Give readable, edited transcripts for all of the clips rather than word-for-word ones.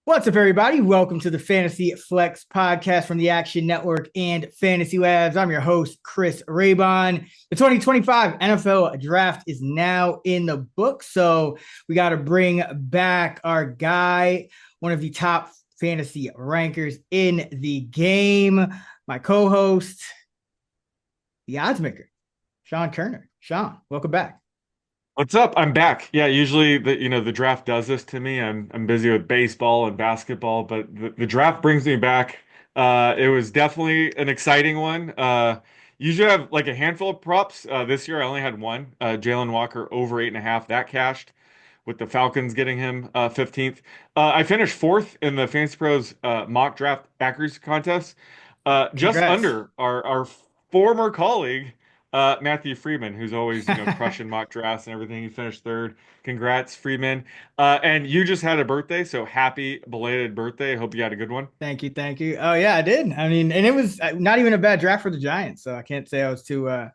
What's up, everybody? Welcome to the Fantasy Flex podcast from the Action Network and Fantasy Labs. I'm your host, Chris Raybon. The 2025 NFL Draft is now in the book, so we got to bring back our guy, one of the top fantasy rankers in the game, my co-host, the oddsmaker, Sean Kerner. Sean, welcome back. What's up? I'm back. Yeah, usually the draft does this to me. I'm busy with baseball and basketball, but the draft brings me back. It was definitely an exciting one. Usually I have like a handful of props. This year I only had one. Jalen Walker over 8.5. That cashed with the Falcons getting him 15th. I finished fourth in the Fantasy Pros mock draft accuracy contest, just Congrats. under our former colleague. Matthew Freeman, who's always, crushing mock drafts and everything. He finished third. Congrats, Freeman. And you just had a birthday, so happy belated birthday. I hope you had a good one. Thank you, thank you. Oh yeah, I did. I mean, and it was not even a bad draft for the Giants, so I can't say I was too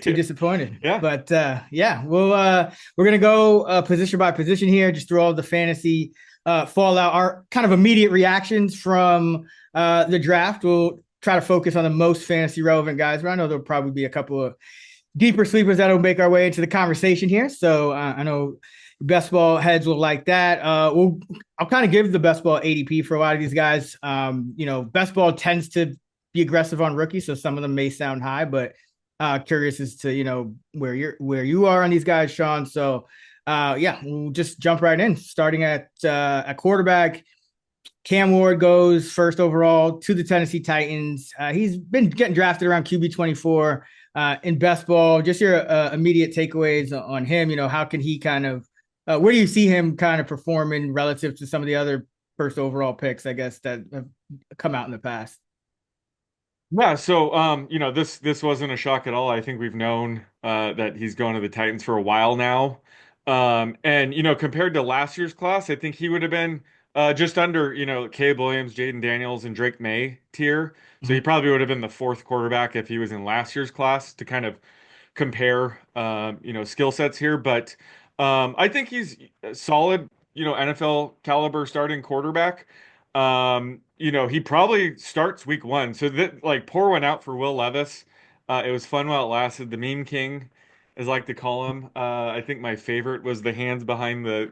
disappointed. Yeah. But yeah, we're gonna go position by position here, just through all the fantasy fallout, our kind of immediate reactions from the draft. We'll try to focus on the most fantasy relevant guys, but I know there'll probably be a couple of deeper sleepers that'll make our way into the conversation here. So I know best ball heads will like that. I'll kind of give the best ball ADP for a lot of these guys. Best ball tends to be aggressive on rookies, so some of them may sound high, but curious as to where you are on these guys, Sean. So yeah, we'll just jump right in, starting at quarterback. Cam Ward goes first overall to the Tennessee Titans. He's been getting drafted around QB 24 in best ball. Just your immediate takeaways on him. How can he kind of where do you see him kind of performing relative to some of the other first overall picks, I guess, that have come out in the past? Yeah, so this wasn't a shock at all. I think we've known that he's going to the Titans for a while now. And compared to last year's class, I think he would have been just under, Caleb Williams, Jaden Daniels, and Drake May tier. So he Mhm. probably would have been the fourth quarterback if he was in last year's class to kind of compare skill sets here. But I think he's a solid, NFL caliber starting quarterback. He probably starts week one. So that like pour one out for Will Levis. It was fun while it lasted. The meme king, as I like to call him. I think my favorite was the hands behind the,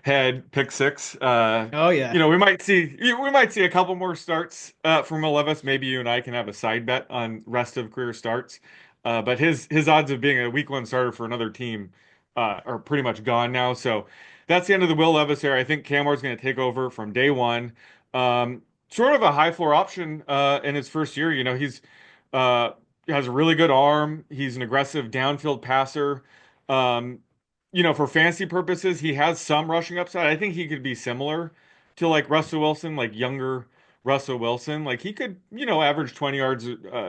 head pick six. Oh yeah. We might see a couple more starts from Will Levis. Maybe you and I can have a side bet on rest of career starts. But his odds of being a week one starter for another team are pretty much gone now. So that's the end of the Will Levis era. I think Cam Ward's going to take over from day one. Sort of a high floor option in his first year. Uh, has a really good arm. He's an aggressive downfield passer. Um, for fantasy purposes, he has some rushing upside. I think he could be similar to like Russell Wilson, like younger Russell Wilson. Like he could, average 20 yards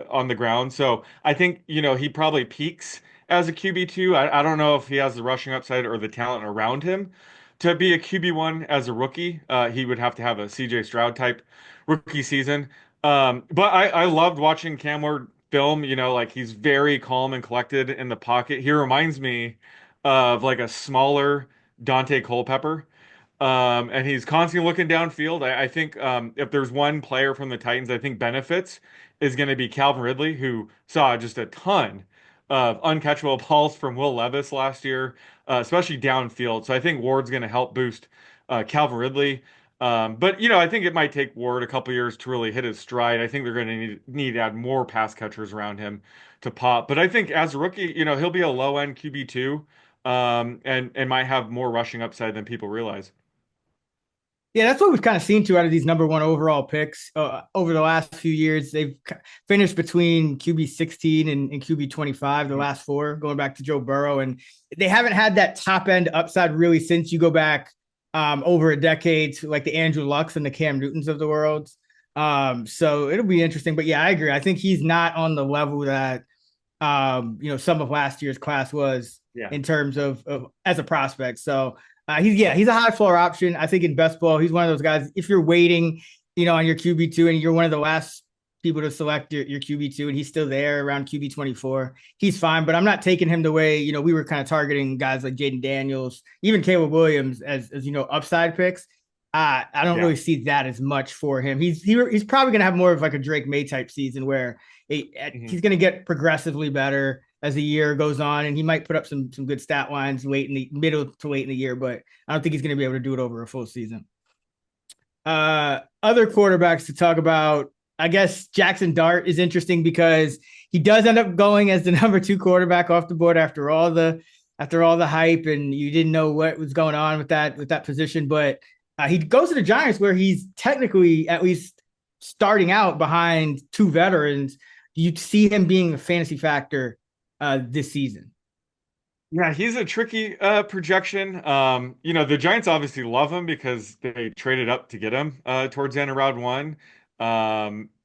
on the ground. So I think, he probably peaks as a QB2. I don't know if he has the rushing upside or the talent around him to be a QB1 as a rookie. He would have to have a CJ Stroud type rookie season. But I loved watching Cam Ward film, like he's very calm and collected in the pocket. He reminds me of like a smaller Dante Culpepper. And he's constantly looking downfield. I think if there's one player from the Titans I think benefits is going to be Calvin Ridley, who saw just a ton of uncatchable balls from Will Levis last year, especially downfield. So I think Ward's going to help boost Calvin Ridley. But I think it might take Ward a couple years to really hit his stride. I think they're going to need to add more pass catchers around him to pop. But I think as a rookie, he'll be a low end QB2, and might have more rushing upside than people realize. Yeah, that's what we've kind of seen too out of these number one overall picks over the last few years. They've finished between QB 16 and QB 25, the last four, going back to Joe Burrow. And they haven't had that top end upside really since you go back over a decade to like the Andrew Lucks and the Cam Newtons of the world. So it'll be interesting. But yeah, I agree. I think he's not on the level that some of last year's class was Yeah. in terms of as a prospect. So he's a high floor option. I think in best ball, he's one of those guys. If you're waiting, on your QB2 and you're one of the last people to select your QB2 and he's still there around QB 24, he's fine. But I'm not taking him the way, we were kind of targeting guys like Jaden Daniels, even Caleb Williams as upside picks. I don't Yeah. really see that as much for him. He's probably going to have more of like a Drake May type season where Mhm. he's going to get progressively better as the year goes on, and he might put up some good stat lines late in the middle to late in the year, but I don't think he's going to be able to do it over a full season. Other quarterbacks to talk about, I guess Jackson Dart is interesting because he does end up going as the number two quarterback off the board after all the hype, and you didn't know what was going on with that position. But he goes to the Giants where he's technically at least starting out behind two veterans. Do you see him being a fantasy factor this season? Yeah, he's a tricky projection. The Giants obviously love him because they traded up to get him towards the end of round one.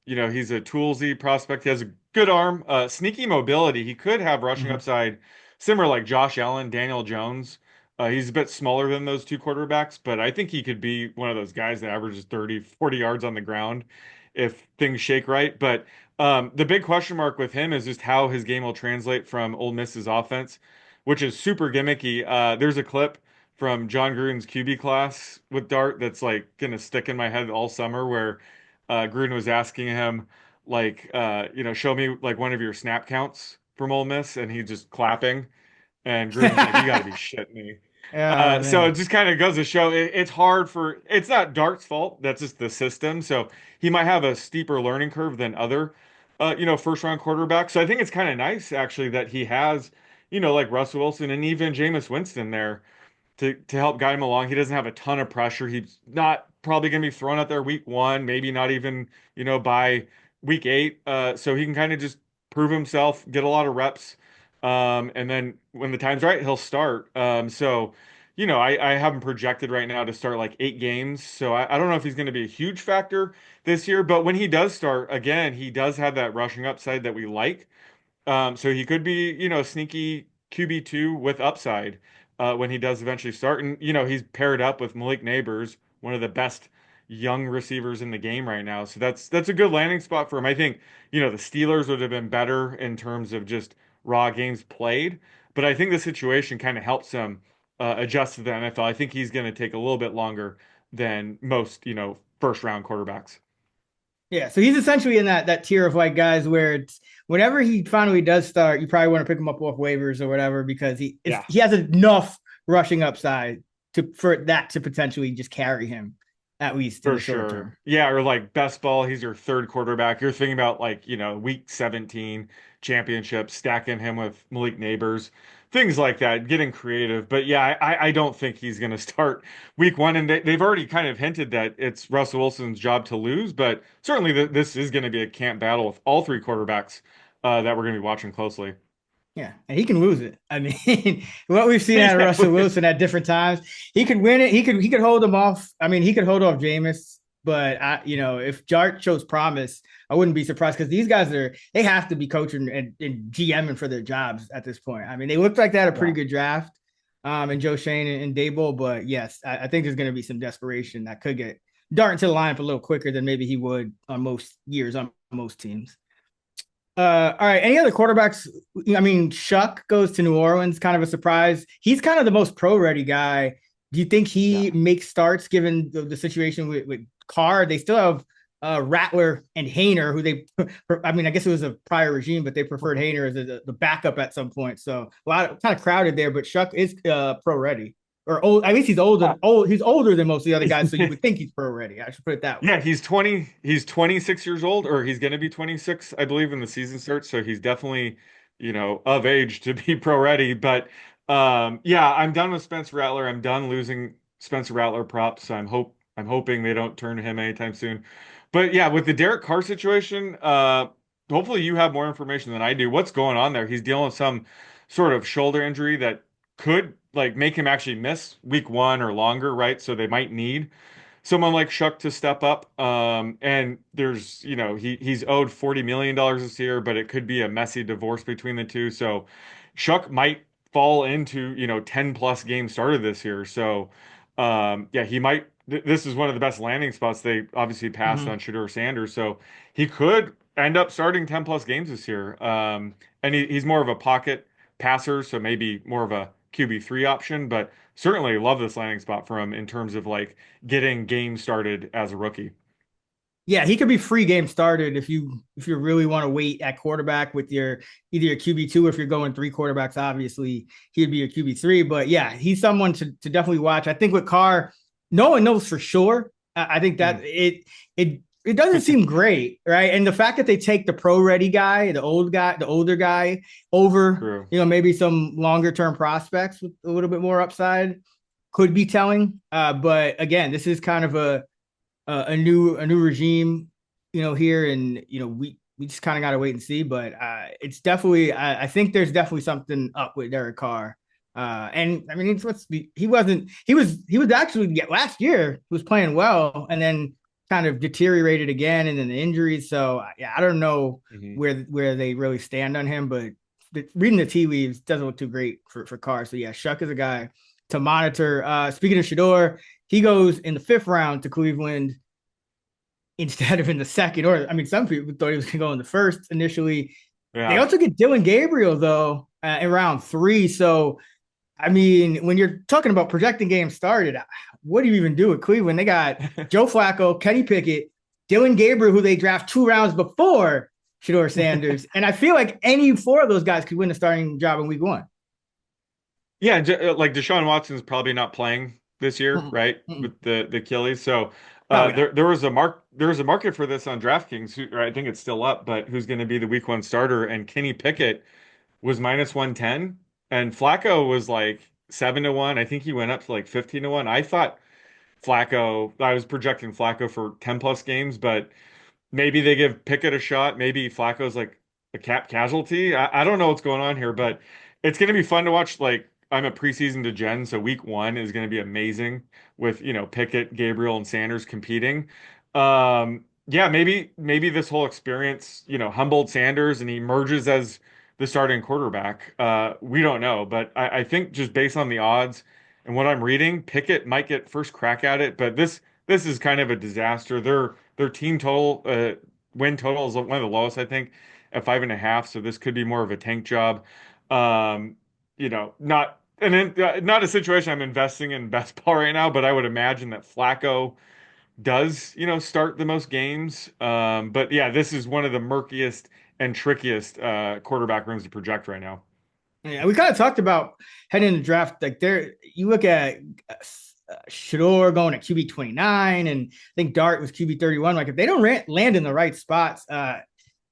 He's a toolsy prospect. He has a good arm, sneaky mobility. He could have rushing Mm-hmm. upside similar like Josh Allen, Daniel Jones. He's a bit smaller than those two quarterbacks, but I think he could be one of those guys that averages 30, 40 yards on the ground if things shake right. But the big question mark with him is just how his game will translate from Ole Miss's offense, which is super gimmicky. There's a clip from John Gruden's QB class with Dart that's like gonna stick in my head all summer, where Gruden was asking him like, show me like one of your snap counts from Ole Miss, and he's just clapping, and Gruden's like, you got to be shitting me. Oh So it man. just kind of goes to show it's hard it's not Dart's fault. That's just the system. So he might have a steeper learning curve than other, first round quarterbacks. So I think it's kind of nice actually that he has, like Russell Wilson and even Jameis Winston there to help guide him along. He doesn't have a ton of pressure. He's not probably going to be thrown out there week one, maybe not even, by week eight. So he can kind of just prove himself, get a lot of reps. And then when the time's right, he'll start. I have him projected right now to start like 8 games. So I don't know if he's going to be a huge factor this year, but when he does start, again, he does have that rushing upside that we like. So he could be, sneaky QB2 with upside when he does eventually start. And, he's paired up with Malik Neighbors, one of the best young receivers in the game right now. So that's a good landing spot for him. I think, the Steelers would have been better in terms of just raw games played, but I think the situation kind of helps him adjust to the NFL. I think he's going to take a little bit longer than most, first round quarterbacks. Yeah, so he's essentially in that tier of like guys where it's whenever he finally does start, you probably want to pick him up off waivers or whatever because Yeah. he has enough rushing upside for that to potentially just carry him at least in For the short sure. term. Yeah, or like best ball, he's your third quarterback. You're thinking about like, week 17 championship, stacking him with Malik Neighbors, things like that, getting creative. But yeah, I don't think he's going to start week one. And they've already kind of hinted that it's Russell Wilson's job to lose, but certainly this is going to be a camp battle with all three quarterbacks that we're going to be watching closely. Yeah, and he can lose it. I mean, what we've seen out of Yeah. Russell Wilson at different times, he could win it. He could hold him off. I mean, he could hold off Jameis, but if Jart shows promise, I wouldn't be surprised because these guys they have to be coaching and GMing for their jobs at this point. I mean, they looked like they had a pretty Yeah. good draft, and Joe Shane and Dable, but yes, I think there's going to be some desperation that could get Dart into the line for a little quicker than maybe he would on most years on most teams. All right. Any other quarterbacks? I mean, Shuck goes to New Orleans, kind of a surprise. He's kind of the most pro-ready guy. Do you think Yeah. he makes starts given the situation with Carr? They still have Rattler and Hayner, who I mean, I guess it was a prior regime, but they preferred Hayner as the backup at some point. So a lot of kind of crowded there, but Shuck is pro-ready or old. At least he's older. Old. He's older than most of the other guys, so you would think he's pro-ready. I should put it that way. Yeah, he's 26 years old, or he's going to be 26, I believe, when the season starts. So he's definitely, of age to be pro ready. But yeah, I'm done with Spencer Rattler. I'm done losing Spencer Rattler props. So I'm hoping they don't turn to him anytime soon. But yeah, with the Derek Carr situation, hopefully you have more information than I do. What's going on there? He's dealing with some sort of shoulder injury that could like make him actually miss week one or longer, right? So they might need someone like Shuck to step up. And there's, he's owed $40 million this year, but it could be a messy divorce between the two. So Shuck might fall into, 10 plus games started this year. So yeah, he might. This is one of the best landing spots. They obviously passed Mm-hmm. on Shedeur Sanders, so he could end up starting 10 plus games this year. And he's more of a pocket passer, so maybe more of a QB3 option, but certainly love this landing spot for him in terms of like getting games started as a rookie. Yeah, he could be free game started if you really want to wait at quarterback with your either your QB2, if you're going three quarterbacks, obviously he'd be your QB3. But yeah, he's someone to definitely watch. I think with Carr, no one knows for sure. I think that Mm. it doesn't seem great, right? And the fact that they take the pro ready guy, the older guy over, True. maybe some longer term prospects with a little bit more upside could be telling. But again, this is kind of a new regime, here, and we just kind of got to wait and see. But it's definitely, I think there's definitely something up with Derek Carr. And I mean, he was actually last year he was playing well, and then kind of deteriorated again, and then the injuries. So yeah, I don't know Hmm. where they really stand on him, but reading the tea leaves doesn't look too great for Carr. So yeah, Shuck is a guy to monitor. Speaking of Shador, he goes in the fifth round to Cleveland instead of in the second. Or, I mean, some people thought he was going to go in the first initially. They Yeah. also get Dylan Gabriel, though, in round three. So, I mean, when you're talking about projecting games started, what do you even do with Cleveland? They got Joe Flacco, Kenny Pickett, Dylan Gabriel, who they draft 2 rounds before Shador Sanders. And I feel like any four of those guys could win the starting job in week one. Yeah, like Deshaun Watson's probably not playing this year, Mm-mm, right? mm-mm, With the Achilles. So probably not. there was a market for this on DraftKings, or I think it's still up, but who's going to be the week one starter? And Kenny Pickett was minus 110, and Flacco was like 7-1. I think he went up to like 15-1. I was projecting Flacco for 10 plus games, but maybe they give Pickett a shot. Maybe Flacco's like a cap casualty. I don't know what's going on here, but it's going to be fun to watch. Like, I'm a preseason to Gen, so week one is going to be amazing with, Pickett, Gabriel, and Sanders competing. Yeah, maybe this whole experience, humbled Sanders and he emerges as the starting quarterback. We don't know, but I think just based on the odds and what I'm reading, Pickett might get first crack at it, but this is kind of a disaster. Their team total win total is one of the lowest, I think, at 5.5. So this could be more of a tank job. Not and then not a situation I'm investing in best ball right now, but I would imagine that Flacco does, start the most games. But yeah, this is one of the murkiest and trickiest quarterback rooms to project right now. Yeah, we kind of talked about heading in the draft. Like you look at Shador going at QB 29, and I think Dart was QB 31. Like if they don't land in the right spots, like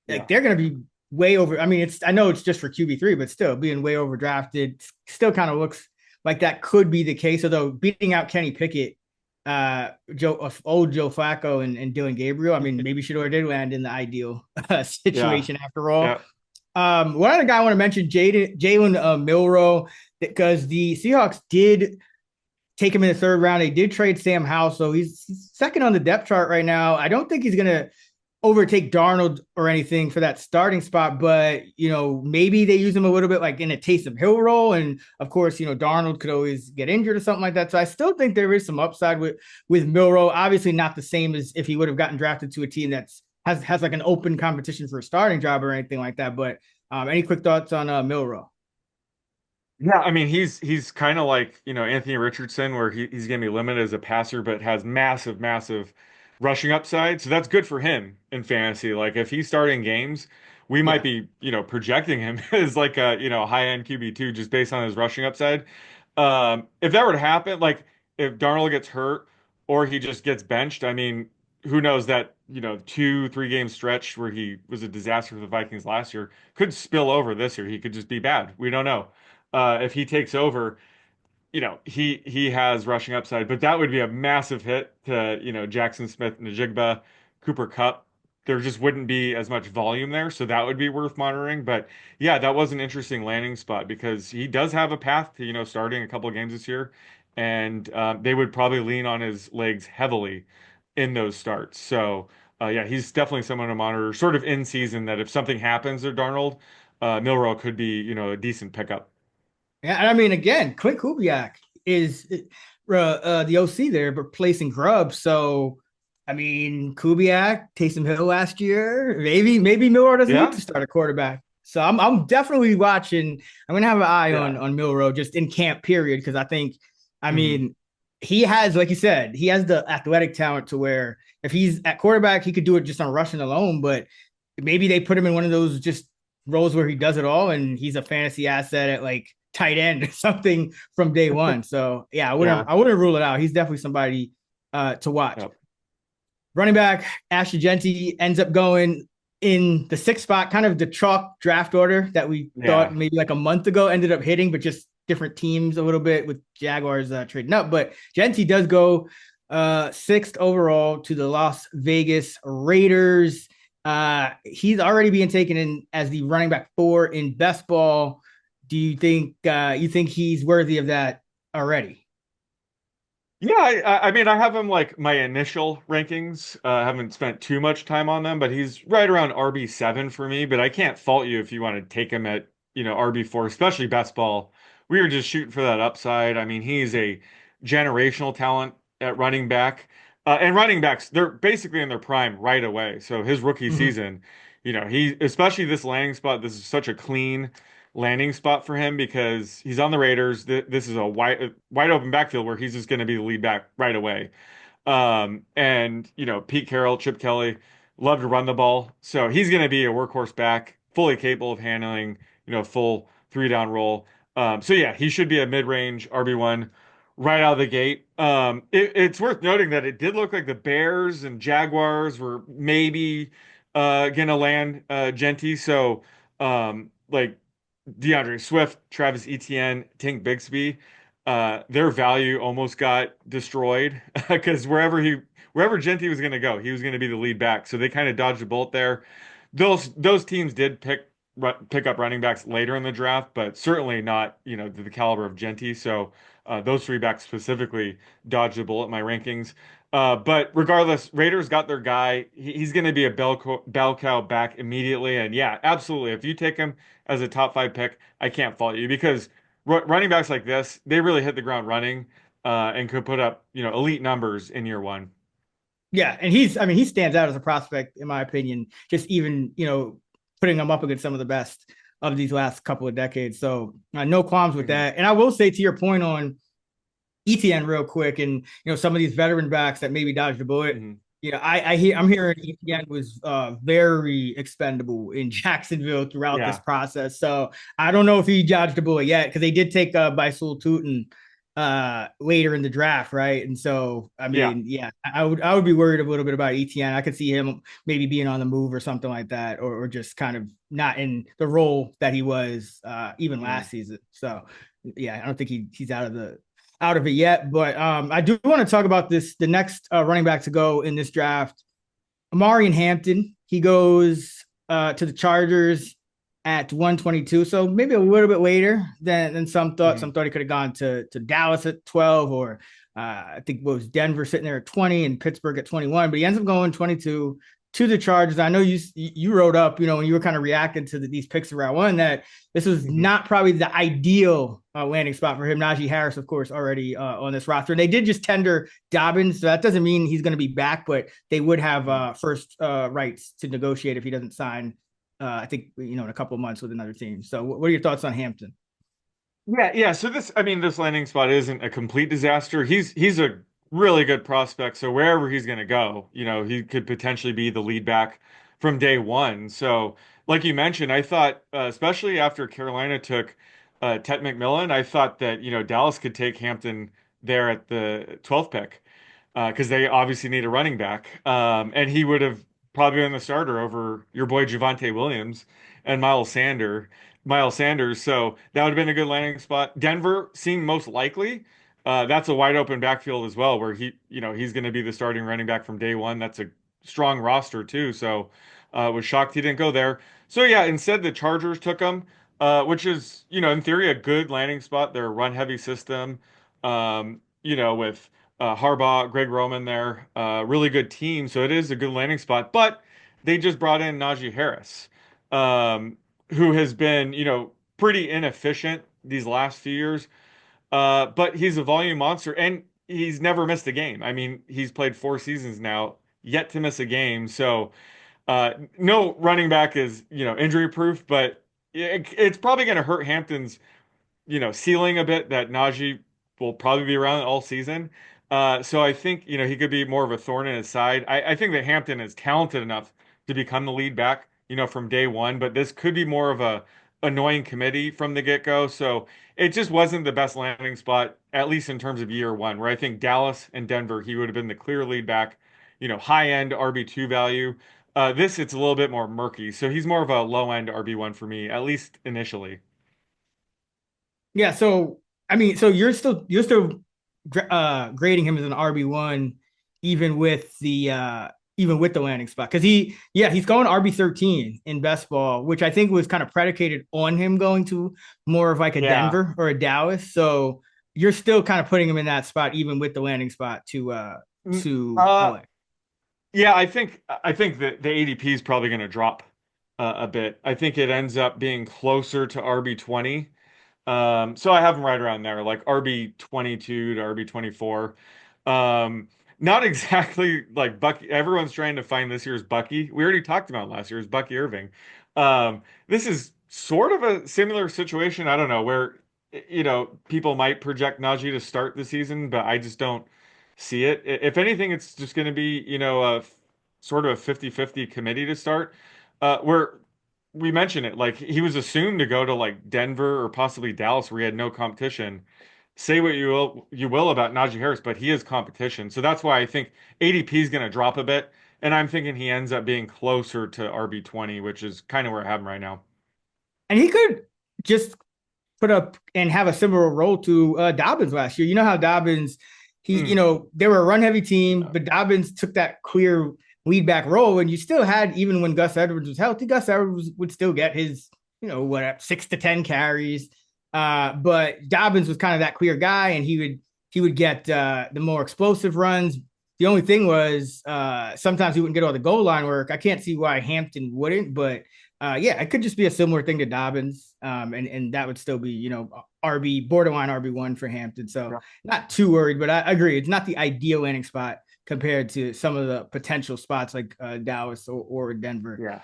Yeah. they're going to be way over. I mean, I know it's just for QB3, but still being way overdrafted still kind of looks like that could be the case. Although beating out Kenny Pickett, old Joe Flacco, and Dylan Gabriel, I mean, maybe Shador did land in the ideal Yeah. situation after all. Yeah. One other guy I want to mention, Jalen Milroe, because the Seahawks did take him in the third round. They did trade Sam Howell, so he's second on the depth chart right now. I don't think he's going to overtake Darnold or anything for that starting spot, but maybe they use him a little bit like in a Taysom Hill role, and of course, Darnold could always get injured or something like that. So I still think there is some upside with Milroe. Obviously, not the same as if he would have gotten drafted to a team that's has like an open competition for a starting job or anything like that. But any quick thoughts on Milroe? Yeah, I mean he's kind of like, Anthony Richardson where he's gonna be limited as a passer but has massive, massive rushing upside. So that's good for him in fantasy. Like if he's starting games, we might Yeah. be, projecting him as like a, high-end QB2 just based on his rushing upside. If that were to happen, like if Darnold gets hurt or he just gets benched, I mean, who knows that, 2, 3 game stretch where he was a disaster for the Vikings last year could spill over this year. He could just be bad. We don't know if he takes over, he has rushing upside, but that would be a massive hit to, Jackson Smith, Najigba, Cooper Kupp. There just wouldn't be as much volume there, so that would be worth monitoring. But yeah, that was an interesting landing spot because he does have a path to, starting a couple of games this year, and they would probably lean on his legs heavily in those starts. So yeah, he's definitely someone to monitor, sort of in season that if something happens to Darnold, Milrow could be, a decent pickup. Yeah, and I mean, again, Clint Kubiak is the OC there, replacing Grubb. So, I mean, Kubiak, Taysom Hill last year. Maybe Milroe doesn't need Yeah. to start a quarterback. So I'm definitely watching. I'm gonna have an eye Yeah. on Milroe just in camp period because I think I Hmm. mean, he has, like you said, he has the athletic talent to where if he's at quarterback, he could do it just on rushing alone. But maybe they put him in one of those just roles where he does it all, and he's a fantasy asset at like tight end or something from day one. So yeah, Yeah. I wouldn't rule it out. He's definitely somebody to watch. Yep. Running back Ashton Jeanty ends up going in the sixth spot, kind of the chalk draft order that we thought Yeah. maybe like a month ago ended up hitting, but just different teams a little bit with Jaguars trading up. But Jeanty does go sixth overall to the Las Vegas Raiders. He's already being taken in as the running back 4 in best ball. Do you think he's worthy of that already? Yeah, I mean, I have him like my initial rankings. I haven't spent too much time on them, but he's right around RB7 for me. But I can't fault you if you want to take him at, RB4, especially best ball. We were just shooting for that upside. I mean, he's a generational talent at running back. And running backs, they're basically in their prime right away. So his rookie Mm-hmm. season, especially this landing spot, this is such a clean landing spot for him because he's on the Raiders. This is a wide open backfield where he's just going to be the lead back right away. And Pete Carroll, Chip Kelly love to run the ball, so he's going to be a workhorse back, fully capable of handling full three down roll. So yeah, he should be a mid-range RB1 right out of the gate. It's worth noting that it did look like the Bears and Jaguars were maybe gonna land Jeanty. So like DeAndre Swift, Travis Etienne, Tank Bigsby, their value almost got destroyed because wherever Jeanty was going to go, he was going to be the lead back. So they kind of dodged a bullet there. Those teams did pick up running backs later in the draft, but certainly not to the caliber of Jeanty. So those three backs specifically dodged a bullet in my rankings. But regardless, Raiders got their guy. He's going to be a bell cow back immediately. And yeah, absolutely. If you take him as a top 5 pick, I can't fault you because running backs like this, they really hit the ground running and could put up, elite numbers in year one. Yeah, and he stands out as a prospect in my opinion. Just even putting him up against some of the best of these last couple of decades. So no qualms with Hmm. that. And I will say to your point on ETN real quick, and some of these veteran backs that maybe dodged a bullet. Hmm. I'm hearing ETN was very expendable in Jacksonville throughout this Yeah. process. So I don't know if he dodged a bullet yet because they did take Bisul Tutin later in the draft, right? And so I Yeah. mean, yeah, I would be worried a little bit about ETN. I could see him maybe being on the move or something like that, or just kind of not in the role that he was even Hmm. last season. So yeah, I don't think he's out of it yet. But I do want to talk about the next running back to go in this draft, Amari Hampton. He goes to the Chargers at 122, so maybe a little bit later than some thought. Hmm. Some thought he could have gone to Dallas at 12, or I think it was Denver sitting there at 20 and Pittsburgh at 21. But he ends up going 22 to the Chargers. I know you wrote up, when you were kind of reacting to these picks around one, that this was Hmm. not probably the ideal landing spot for him. Najee Harris, of course, already on this roster. And they did just tender Dobbins, so that doesn't mean he's going to be back, but they would have Hmm. first rights to negotiate if he doesn't sign. I think in a couple of months with another team. So, what are your thoughts on Hampton? Yeah, yeah. So I mean, this landing spot isn't a complete disaster. He's a really good prospect. So wherever he's going to go, he could potentially be the lead back from day one. So, like you mentioned, I thought, especially after Carolina took Tet McMillan, I thought that Dallas could take Hampton there at the 12th pick because they obviously need a running back, and he would have probably been the starter over your boy Javonte Williams and Miles Sanders. So that would have been a good landing spot. Denver seemed most likely. That's a wide open backfield as well, where he's going to be the starting running back from day one. That's a strong roster too. So was shocked he didn't go there. So yeah, instead the Chargers took him, which is in theory a good landing spot. They're a run heavy system, with Harbaugh, Greg Roman there, really good team. So it is a good landing spot. But they just brought in Najee Harris. Who has been, pretty inefficient these last few years. But he's a volume monster and he's never missed a game. I mean, he's played 4 seasons now, yet to miss a game. So, no running back is, injury proof, but it's probably going to hurt Hampton's, ceiling a bit that Najee will probably be around all season. So I think, he could be more of a thorn in his side. I think that Hampton is talented enough to become the lead back, from day one, but this could be more of a annoying committee from the get-go. So it just wasn't the best landing spot, at least in terms of year one, where I think Dallas and Denver, he would have been the clear lead back, high-end RB2 value. This, it's a little bit more murky. So he's more of a low-end RB1 for me, at least initially. Yeah, so I mean, so you're still grading him as an RB1 even with the landing spot because he's going RB13 in best ball, which I think was kind of predicated on him going to more of like a Yeah. Denver or a Dallas. So you're still kind of putting him in that spot even with the landing spot Mm, to Uh, LA. yeah, I think that the ADP is probably going to drop a bit. I think it ends up being closer to RB20. So I have him right around there, like RB22 to RB24. Um, Not exactly like Bucky. Everyone's trying to find this year's Bucky. We already talked about last year's Bucky Irving. This is sort of a similar situation. I don't know where, people might project Najee to start the season, but I just don't see it. If anything, it's just going to be, sort of a 50-50 committee to start. Where we mentioned it, like he was assumed to go to like Denver or possibly Dallas, where he had no competition. Say what you will about Najee Harris, but he is competition. So that's why I think ADP is going to drop a bit, and I'm thinking he ends up being closer to RB20, which is kind of where I have him right now. And he could just put up and have a similar role to Dobbins last year. You know how Dobbins, Mm. they were a run heavy team, but Dobbins took that clear lead back role, and you still had even when Gus Edwards was healthy, Gus Edwards would still get his, whatever 6 to 10 carries. But Dobbins was kind of that clear guy, and he would get the more explosive runs. The only thing was sometimes he wouldn't get all the goal line work. I can't see why Hampton wouldn't, but yeah, it could just be a similar thing to Dobbins, and that would still be RB borderline RB1 for Hampton. So Yeah. not too worried, but I agree it's not the ideal landing spot compared to some of the potential spots like Dallas or Denver. Yeah.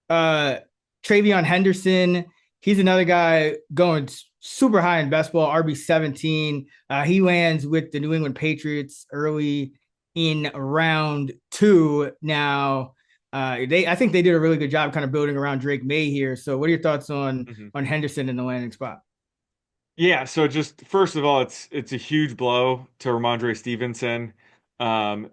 Uh, Travion Henderson, he's another guy going super high in best ball, RB17. He lands with the New England Patriots early in round two. Now, I think they did a really good job kind of building around Drake May here. So, what are your thoughts on Mhm. Henderson in the landing spot? Yeah, so just first of all, it's a huge blow to Ramondre Stevenson.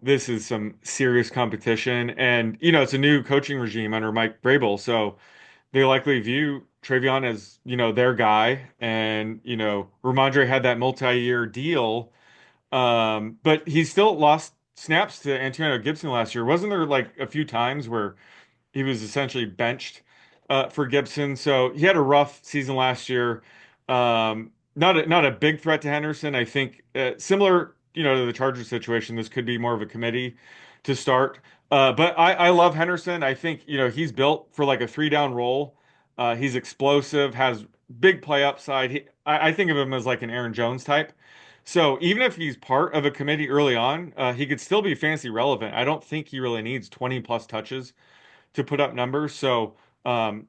This is some serious competition, and it's a new coaching regime under Mike Vrabel, so they likely view Travion as their guy, and Ramondre had that multi-year deal, but he still lost snaps to Antonio Gibson last year. Wasn't there like a few times where he was essentially benched for Gibson. So he had a rough season last year. Not a big threat to Henderson. I think similar, to the Chargers situation. This could be more of a committee to start. But I love Henderson. I think he's built for like a three down role. He's explosive, has big play upside. I think of him as like an Aaron Jones type. So even if he's part of a committee early on, he could still be fancy relevant. I don't think he really needs 20 plus touches to put up numbers. So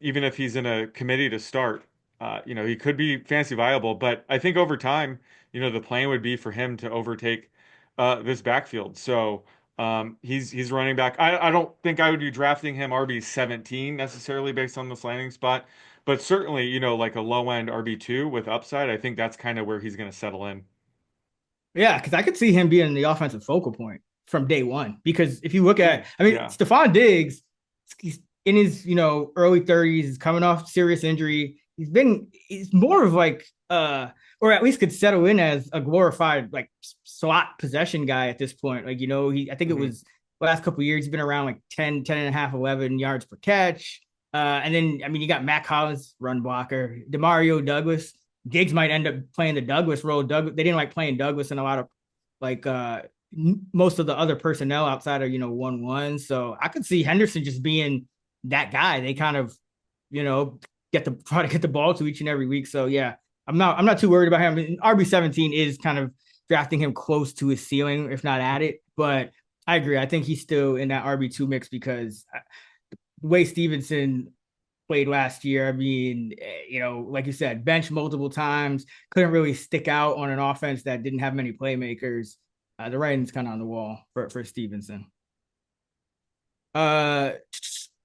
even if he's in a committee to start, he could be fancy viable. But I think over time, the plan would be for him to overtake this backfield. So he's running back. I don't think I would be drafting him RB17 necessarily based on this landing spot, but certainly, like a low end RB2 with upside. I think that's kind of where he's going to settle in. Yeah, because I could see him being the offensive focal point from day one. Because if you look at, Mm, I mean, yeah. Stephon Diggs, he's in his early 30s, he's coming off serious injury. He's more of like or at least could settle in as a glorified like slot possession guy at this point. Like, I think it Hmm. was last couple of years, he's been around like 10 and a half, 11 yards per catch. And then I mean you got Matt Collins, run blocker, Demario Douglas. Diggs might end up playing the Douglas role. They didn't like playing Douglas in a lot of like most of the other personnel outside of 1-1. So I could see Henderson just being that guy. They kind of try to get the ball to each and every week. So yeah, I'm not too worried about him. RB17 is kind of drafting him close to his ceiling, if not at it. But I agree. I think he's still in that RB2 mix because the way Stevenson played last year. I mean, like you said, bench multiple times, couldn't really stick out on an offense that didn't have many playmakers. The writing's kind of on the wall for Stevenson. Uh,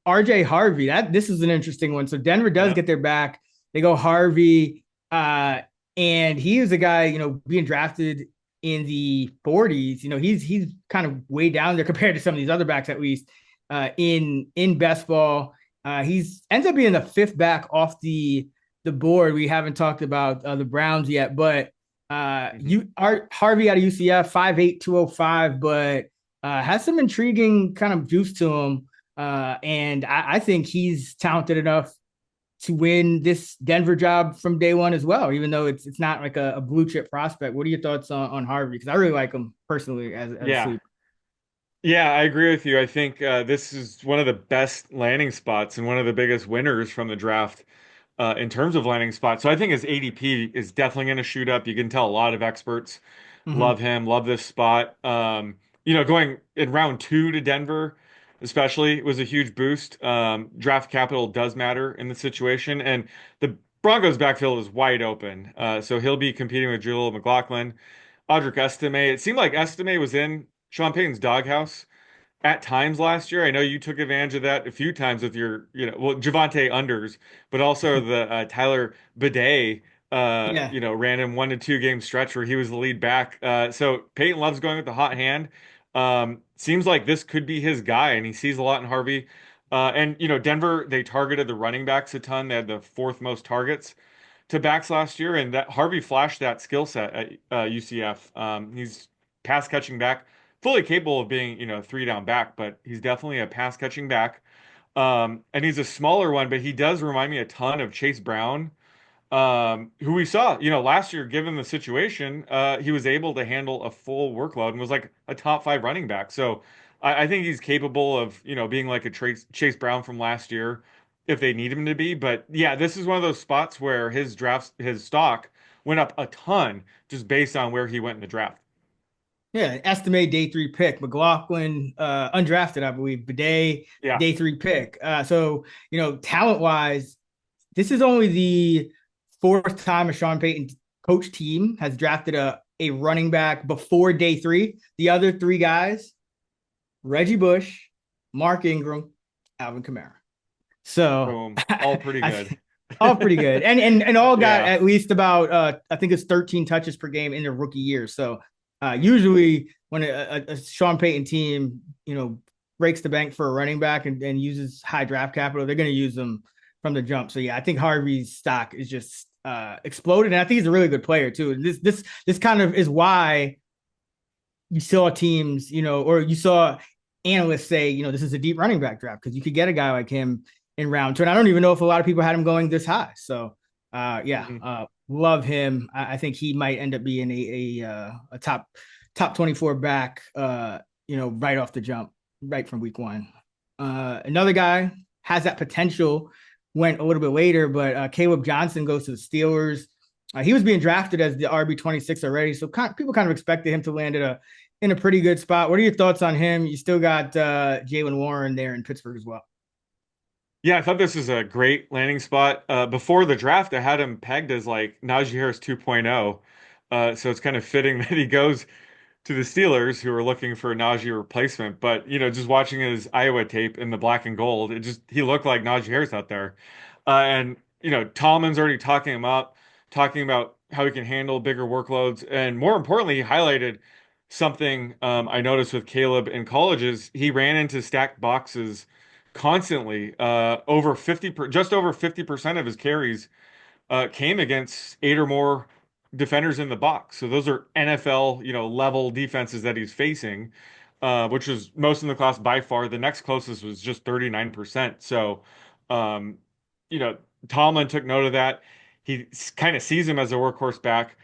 RJ Harvey, this is an interesting one. So Denver does Yeah. get their back. They go Harvey, and he is a guy, being drafted in the 40s. He's kind of way down there compared to some of these other backs, at least in best ball. He's ends up being the fifth back off the board. We haven't talked about the Browns yet, but Mhm. Harvey out of UCF, 5'8", 205, but has some intriguing kind of juice to him. And I think he's talented enough to win this Denver job from day one as well, even though it's not like a blue chip prospect. What are your thoughts on Harvey? Because I really like him personally as a Yeah. sleeper. Yeah, I agree with you. I think this is one of the best landing spots and one of the biggest winners from the draft in terms of landing spots. So I think his ADP is definitely going to shoot up. You can tell a lot of experts Mm-hmm. love him, love this spot. Going in round two to Denver, especially, was a huge boost. Draft capital does matter in the situation, and the Broncos' backfield is wide open. So he'll be competing with Jaleel McLaughlin, Audric Estime. It seemed like Estime was in Sean Payton's doghouse at times last year. I know you took advantage of that a few times with your, Javante unders, but also the Tyler Bidet, Yeah. ran 1 to 2 game stretch where he was the lead back. So Peyton loves going with the hot hand. Seems like this could be his guy, and he sees a lot in Harvey. Denver, they targeted the running backs a ton. They had the fourth most targets to backs last year, and that Harvey flashed that skill set at UCF. He's pass catching back, fully capable of being, three down back, but he's definitely a pass catching back. And he's a smaller one, but he does remind me a ton of Chase Brown, who we saw, last year, given the situation, he was able to handle a full workload and was like a top five running back. So I think he's capable of, being like a Chase Brown from last year if they need him to be. But yeah, this is one of those spots where his stock went up a ton just based on where he went in the draft. Yeah, estimate day three pick. McLaughlin, undrafted, I believe. Bidet, Yeah. day three pick. So, talent wise, this is only the fourth time a Sean Payton coach team has drafted a running back before day three. The other three guys, Reggie Bush, Mark Ingram, Alvin Kamara. So Boom. All pretty good. all pretty good. And all got Yeah. at least about I think it's 13 touches per game in their rookie year. So usually when a Sean Payton team, breaks the bank for a running back and uses high draft capital, they're going to use them from the jump. So yeah, I think Harvey's stock is just exploded, and I think he's a really good player too. And this kind of is why you saw teams, or you saw analysts say, this is a deep running back draft because you could get a guy like him in round two. And I don't even know if a lot of people had him going this high. So, Mhm. love him. I think he might end up being a top 24 back, right off the jump, right from week one. Another guy has that potential, went a little bit later, but Caleb Johnson goes to the Steelers. He was being drafted as the RB 26 already, so people kind of expected him to land in a pretty good spot. What are your thoughts on him? You still got Jalen Warren there in Pittsburgh as well. Yeah, I thought this was a great landing spot. Before the draft, I had him pegged as like Najee Harris 2.0. So it's kind of fitting that he goes to the Steelers, who are looking for a Najee replacement. But, just watching his Iowa tape in the black and gold, he looked like Najee Harris out there. Tallman's already talking him up, talking about how he can handle bigger workloads. And more importantly, he highlighted something I noticed with Caleb in colleges. He ran into stacked boxes constantly. Just over 50% of his carries came against eight or more defenders in the box. So those are NFL, level defenses that he's facing, which was most in the class by far. The next closest was just 39%. So, um, you know, Tomlin took note of that. He kind of sees him as a workhorse back.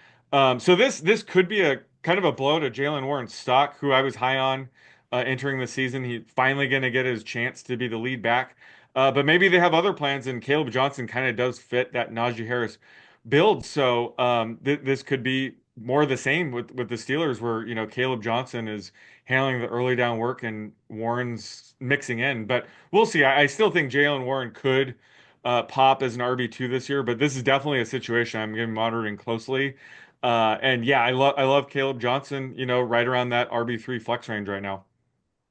So this could be a kind of a blow to Jalen Warren's stock, who I was high on entering the season. He's finally going to get his chance to be the lead back. But maybe they have other plans, and Caleb Johnson kind of does fit that Najee Harris build. So this could be more of the same with the Steelers, where Caleb Johnson is handling the early down work and Warren's mixing in. But we'll see. I still think Jalen Warren could pop as an RB2 this year, but this is definitely a situation I'm going to be monitoring closely. And yeah, I love Caleb Johnson, right around that RB3 flex range right now.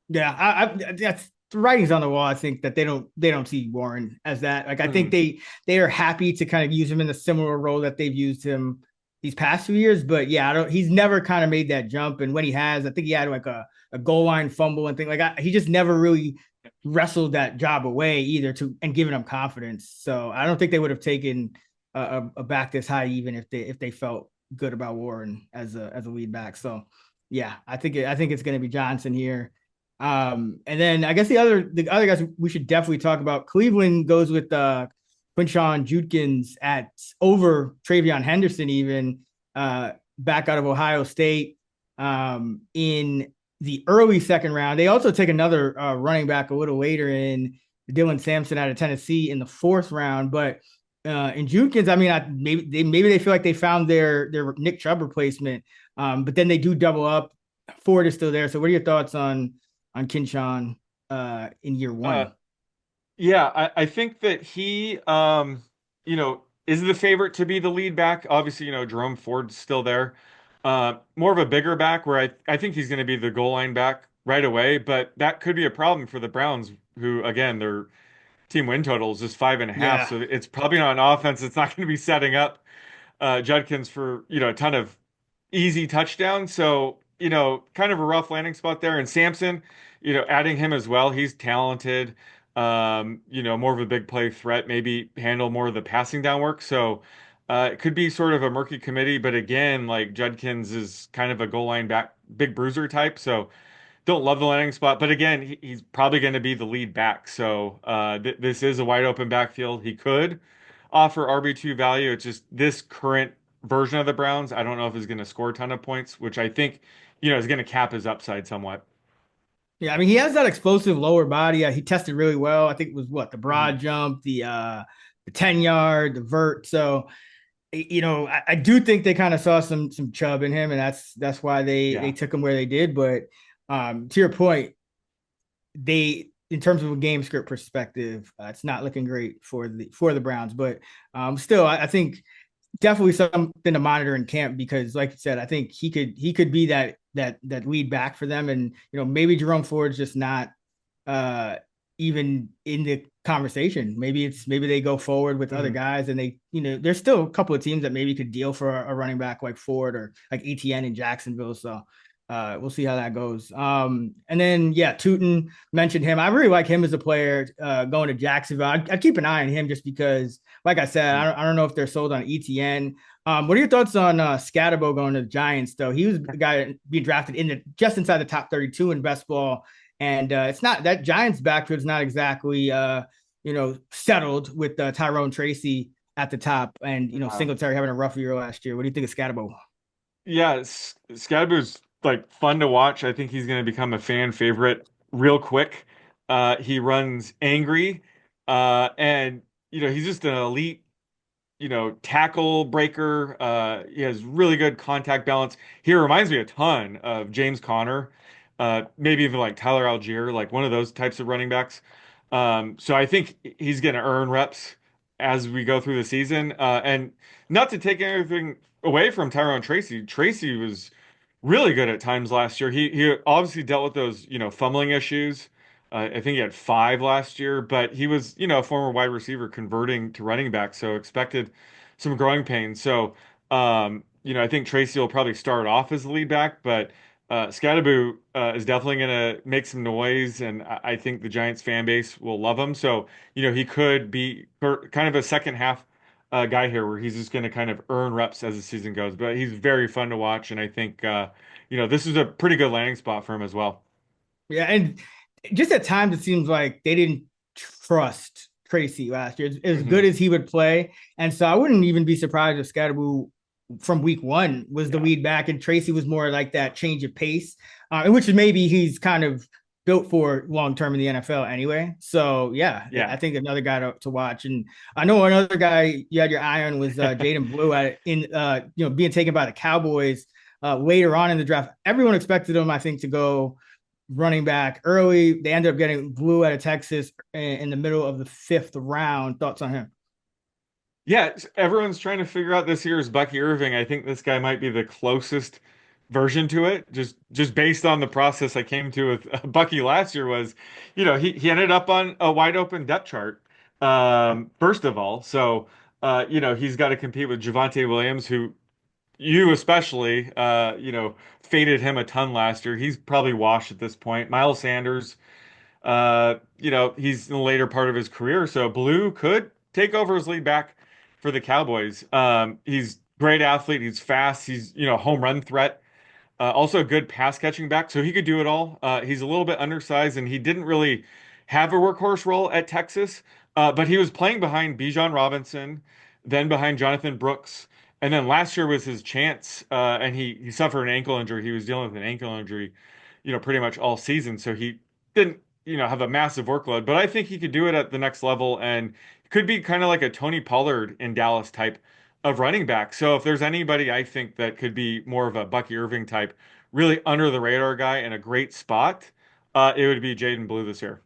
Yeah, that's the writing's on the wall. I think that they don't see Warren as that. Like I think Mhm. they are happy to kind of use him in a similar role that they've used him these past few years. But yeah, I don't. He's never kind of made that jump. And when he has, I think he had like a goal line fumble and thing like he just never really wrestled that job away either to and given him confidence. So I don't think they would have taken a back this high even if they felt good about Warren as a lead back. So yeah, I think it's going to be Johnson here. And then I guess the other guys we should definitely talk about. Cleveland goes with Quinshon Judkins at over Travion Henderson, even back out of Ohio State in the early second round. They also take another running back a little later in Dylan Sampson out of Tennessee in the fourth round. But in Judkins, I mean, maybe they feel like they found their Nick Chubb replacement, but then they do double up. Ford is still there. So, what are your thoughts on Quinshon in year Uh, one? Yeah, I think that he, is the favorite to be the lead back. Obviously, Jerome Ford's still there. More of a bigger back where I think he's going to be the goal line back right away, but that could be a problem for the Browns, who, again, their team win total is just 5.5. Yeah, So it's probably not an offense. It's not going to be setting up Judkins for, a ton of easy touchdown. So, kind of a rough landing spot there. And Sampson, adding him as well, he's talented, more of a big play threat, maybe handle more of the passing down work. So it could be sort of a murky committee. But again, like Judkins is kind of a goal line back, big bruiser type. So don't love the landing spot. But again, he's probably going to be the lead back. So this is a wide open backfield. He could offer RB2 value. It's just this current version of the Browns, I don't know if he's going to score a ton of points, which I think, is going to cap his upside somewhat. yeah. I mean, he has that explosive lower body. He tested really well. I think it was what the Mhm. broad jump, the 10 yard, the vert. So I do think they kind of saw some Chubb in him, and that's why they Yeah. took him where they did. But to your point, they in terms of a game script perspective, it's not looking great for the Browns. But still, I think definitely something to monitor in camp because, like you said, I think he could be that lead back for them, and maybe Jerome Ford's just not uh even in the conversation. Maybe they go forward with other Mhm. guys, and there's still a couple of teams that maybe could deal for a running back like Ford or like ETN in Jacksonville. So we'll see how that goes. And then yeah, Tootin mentioned him. I really like him as a player going to Jacksonville. I'd keep an eye on him just because, like I said, I don't know if they're sold on ETN. What are your thoughts on Scatterbo going to the Giants? Though he was the guy being drafted just inside the top 32 in best ball, and it's not that Giants backfield is not exactly settled with Tyrone Tracy at the top, and Singletary having a rough year last year. What do you think of Scatterbo? Yeah, Scadaboo's like fun to watch. I think he's going to become a fan favorite real quick. He runs angry, and he's just an elite tackle breaker. He has really good contact balance. He reminds me a ton of James Conner, maybe even like Tyler Algier, like one of those types of running backs. So I think he's going to earn reps as we go through the season. And not to take anything away from Tyrone Tracy. Tracy was really good at times last year. He obviously dealt with those, fumbling issues. I think he had 5 last year, but he was, a former wide receiver converting to running back, so expected some growing pains. So, I think Tracy will probably start off as the lead back, but Scadaboo is definitely going to make some noise, and I think the Giants fan base will love him. So, he could be kind of a second half guy here where he's just going to kind of earn reps as the season goes. But he's very fun to watch, and I think, this is a pretty good landing spot for him as well. Yeah, and just at times it seems like they didn't trust Tracy last year as good Hmm. as he would play, and so I wouldn't even be surprised if Scatterbo from week one was the Yeah. lead back, and Tracy was more like that change of pace, which maybe he's kind of built for long term in the NFL anyway. So yeah, I Yeah. think another guy to watch, and I know another guy you had your eye on was Jaden Blue being taken by the Cowboys later on in the draft. Everyone expected him, I think, to go running back early. They ended up getting Blue out of Texas in the middle of the 5th round. Thoughts on him? Yeah, everyone's trying to figure out this year's Bucky Irving. I think this guy might be the closest version to it. Just based on the process I came to with Bucky last year was, he ended up on a wide open depth chart. First of all, so he's got to compete with Javonte Williams, who you especially faded him a ton last year. He's probably washed at this point. Miles Sanders, he's in the later part of his career, so Blue could take over as lead back for the Cowboys. He's great athlete. He's fast. He's, home run threat. Also a good pass catching back, so he could do it all. He's a little bit undersized, and he didn't really have a workhorse role at Texas, but he was playing behind Bijan Robinson, then behind Jonathan Brooks, and then last year was his chance, and he suffered an ankle injury. He was dealing with an ankle injury, pretty much all season, so he didn't, have a massive workload. But I think he could do it at the next level, and could be kind of like a Tony Pollard in Dallas type of running back. So if there's anybody I think that could be more of a Bucky Irving type, really under the radar guy in a great spot, it would be Jaden Blue this year.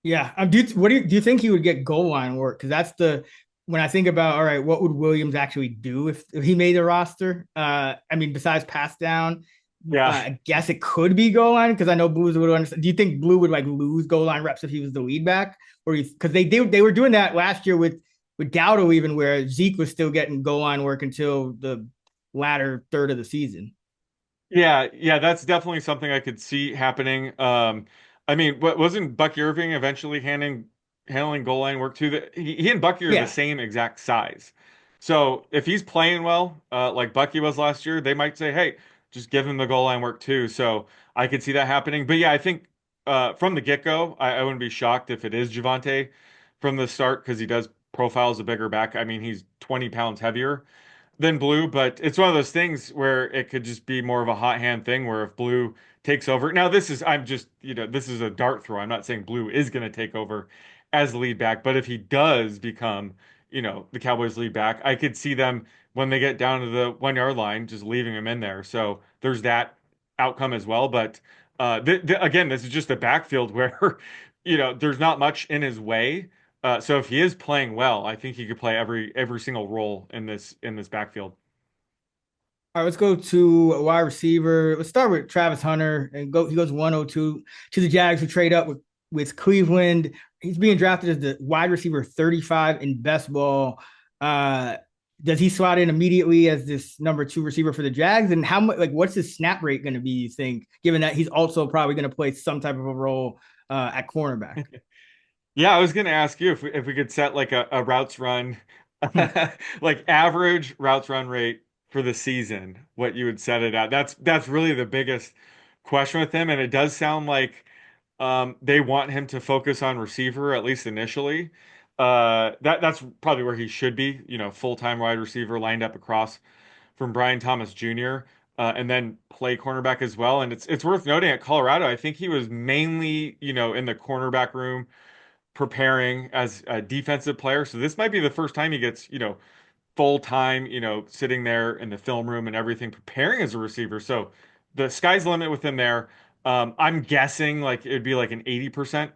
Yeah. Do you think he would get goal line work? Because that's the when I think about, all right, what would Williams actually do if he made the roster? I mean, besides pass down, Yeah. I guess it could be goal line because I know Blues would understand. Do you think Blue would like lose goal line reps if he was the lead back, or because they were doing that last year with Dowdle even where Zeke was still getting goal line work until the latter third of the season. Yeah, that's definitely something I could see happening. I mean, what wasn't Bucky Irving eventually handling goal line work too? He and Bucky are the Yeah. same exact size. So if he's playing well, like Bucky was last year, they might say, "Hey, just give him the goal line work too." So I could see that happening. But yeah, I think from the get-go, I wouldn't be shocked if it is Javonte from the start because he does profile as a bigger back. I mean, he's 20 pounds heavier than Blue, but it's one of those things where it could just be more of a hot hand thing where if Blue takes over. Now, I'm just, this is a dart throw. I'm not saying Blue is going to take over as the lead back, but if he does become, the Cowboys lead back, I could see them when they get down to the 1 yard line, just leaving him in there. So there's that outcome as well. But again, this is just a backfield where, there's not much in his way. So if he is playing well, I think he could play every single role in this backfield. All right, let's go to a wide receiver. Let's start with Travis Hunter and go. He goes 102 to the Jags who trade up with Cleveland. He's being drafted as the wide receiver 35 in best ball. Does he slot in immediately as this number 2 receiver for the Jags? And how much, like, what's his snap rate going to be, you think, given that he's also probably going to play some type of a role at cornerback? Yeah, I was going to ask you if we could set like a routes run, like average routes run rate for the season, what you would set it at. That's really the biggest question with him, and it does sound like they want him to focus on receiver at least initially. That's probably where he should be, full-time wide receiver lined up across from Brian Thomas Jr. And then play cornerback as well. And it's worth noting at Colorado, I think he was mainly, in the cornerback room preparing as a defensive player. So this might be the first time he gets, full time, sitting there in the film room and everything, preparing as a receiver. So the sky's the limit with him there. I'm guessing like it'd be like an 80%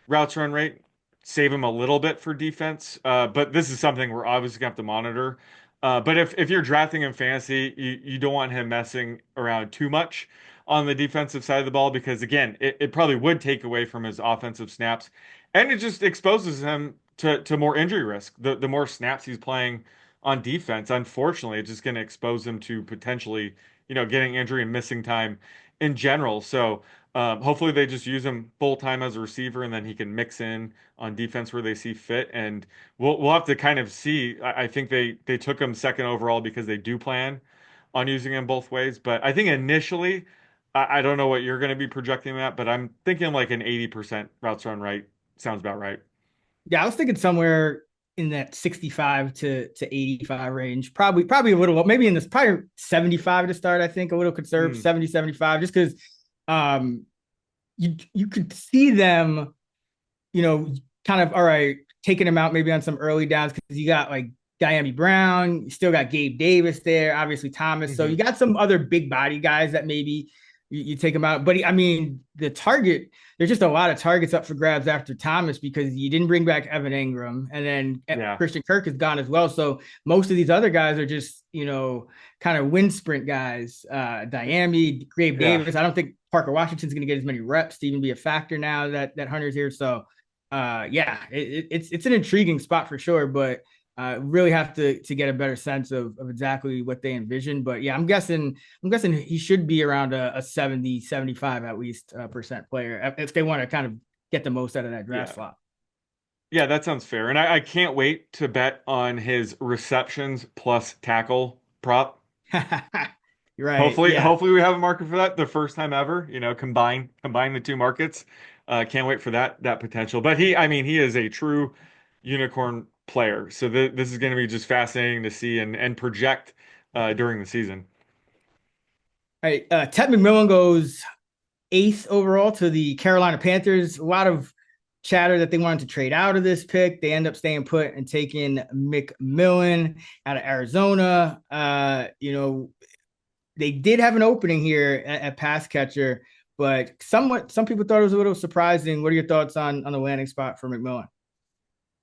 routes run rate, save him a little bit for defense. But this is something we're obviously gonna have to monitor. But if you're drafting in fantasy, you don't want him messing around too much on the defensive side of the ball because again, it probably would take away from his offensive snaps, and it just exposes him to more injury risk. The more snaps he's playing on defense, unfortunately, it's just going to expose him to potentially, getting injury and missing time in general. So hopefully they just use him full time as a receiver, and then he can mix in on defense where they see fit. And we'll have to kind of see. I think they took him second overall because they do plan on using him both ways. But I think initially, I don't know what you're going to be projecting that, but I'm thinking like an 80% routes run right sounds about right. Yeah, I was thinking somewhere in that 65 to 85 range. Probably a little, maybe in this, probably 75 to start, I think, a little conservative, Mm. 70, 75, just because um you could see them, kind of all right, taking him out maybe on some early downs because you got like Diami Brown, you still got Gabe Davis there, obviously Thomas. So you Hmm. got some other big body guys that maybe You take him out. But I mean, there's just a lot of targets up for grabs after Thomas because you didn't bring back Evan Ingram, and then Yeah. Christian Kirk is gone as well. So most of these other guys are just, kind of wind sprint guys. Diami, Gabe Yeah. Davis. I don't think Parker Washington's going to get as many reps to even be a factor now that Hunter's here. So yeah, it's an intriguing spot for sure, but really have to get a better sense of exactly what they envision. But yeah, I'm guessing he should be around a 70, 75 at least percent player if they want to kind of get the most out of that draft Yeah. slot. Yeah, that sounds fair. And I can't wait to bet on his receptions plus tackle prop. Right. Hopefully, Yeah. hopefully we have a market for that the first time ever. Combine the two markets. Can't wait for that potential. But I mean, he is a true unicorn player. So this is going to be just fascinating to see and project during the season. All right. Ted McMillan goes eighth overall to the Carolina Panthers. A lot of chatter that they wanted to trade out of this pick. They end up staying put and taking McMillan out of Arizona. They did have an opening here at pass catcher, but some people thought it was a little surprising. What are your thoughts on the landing spot for McMillan?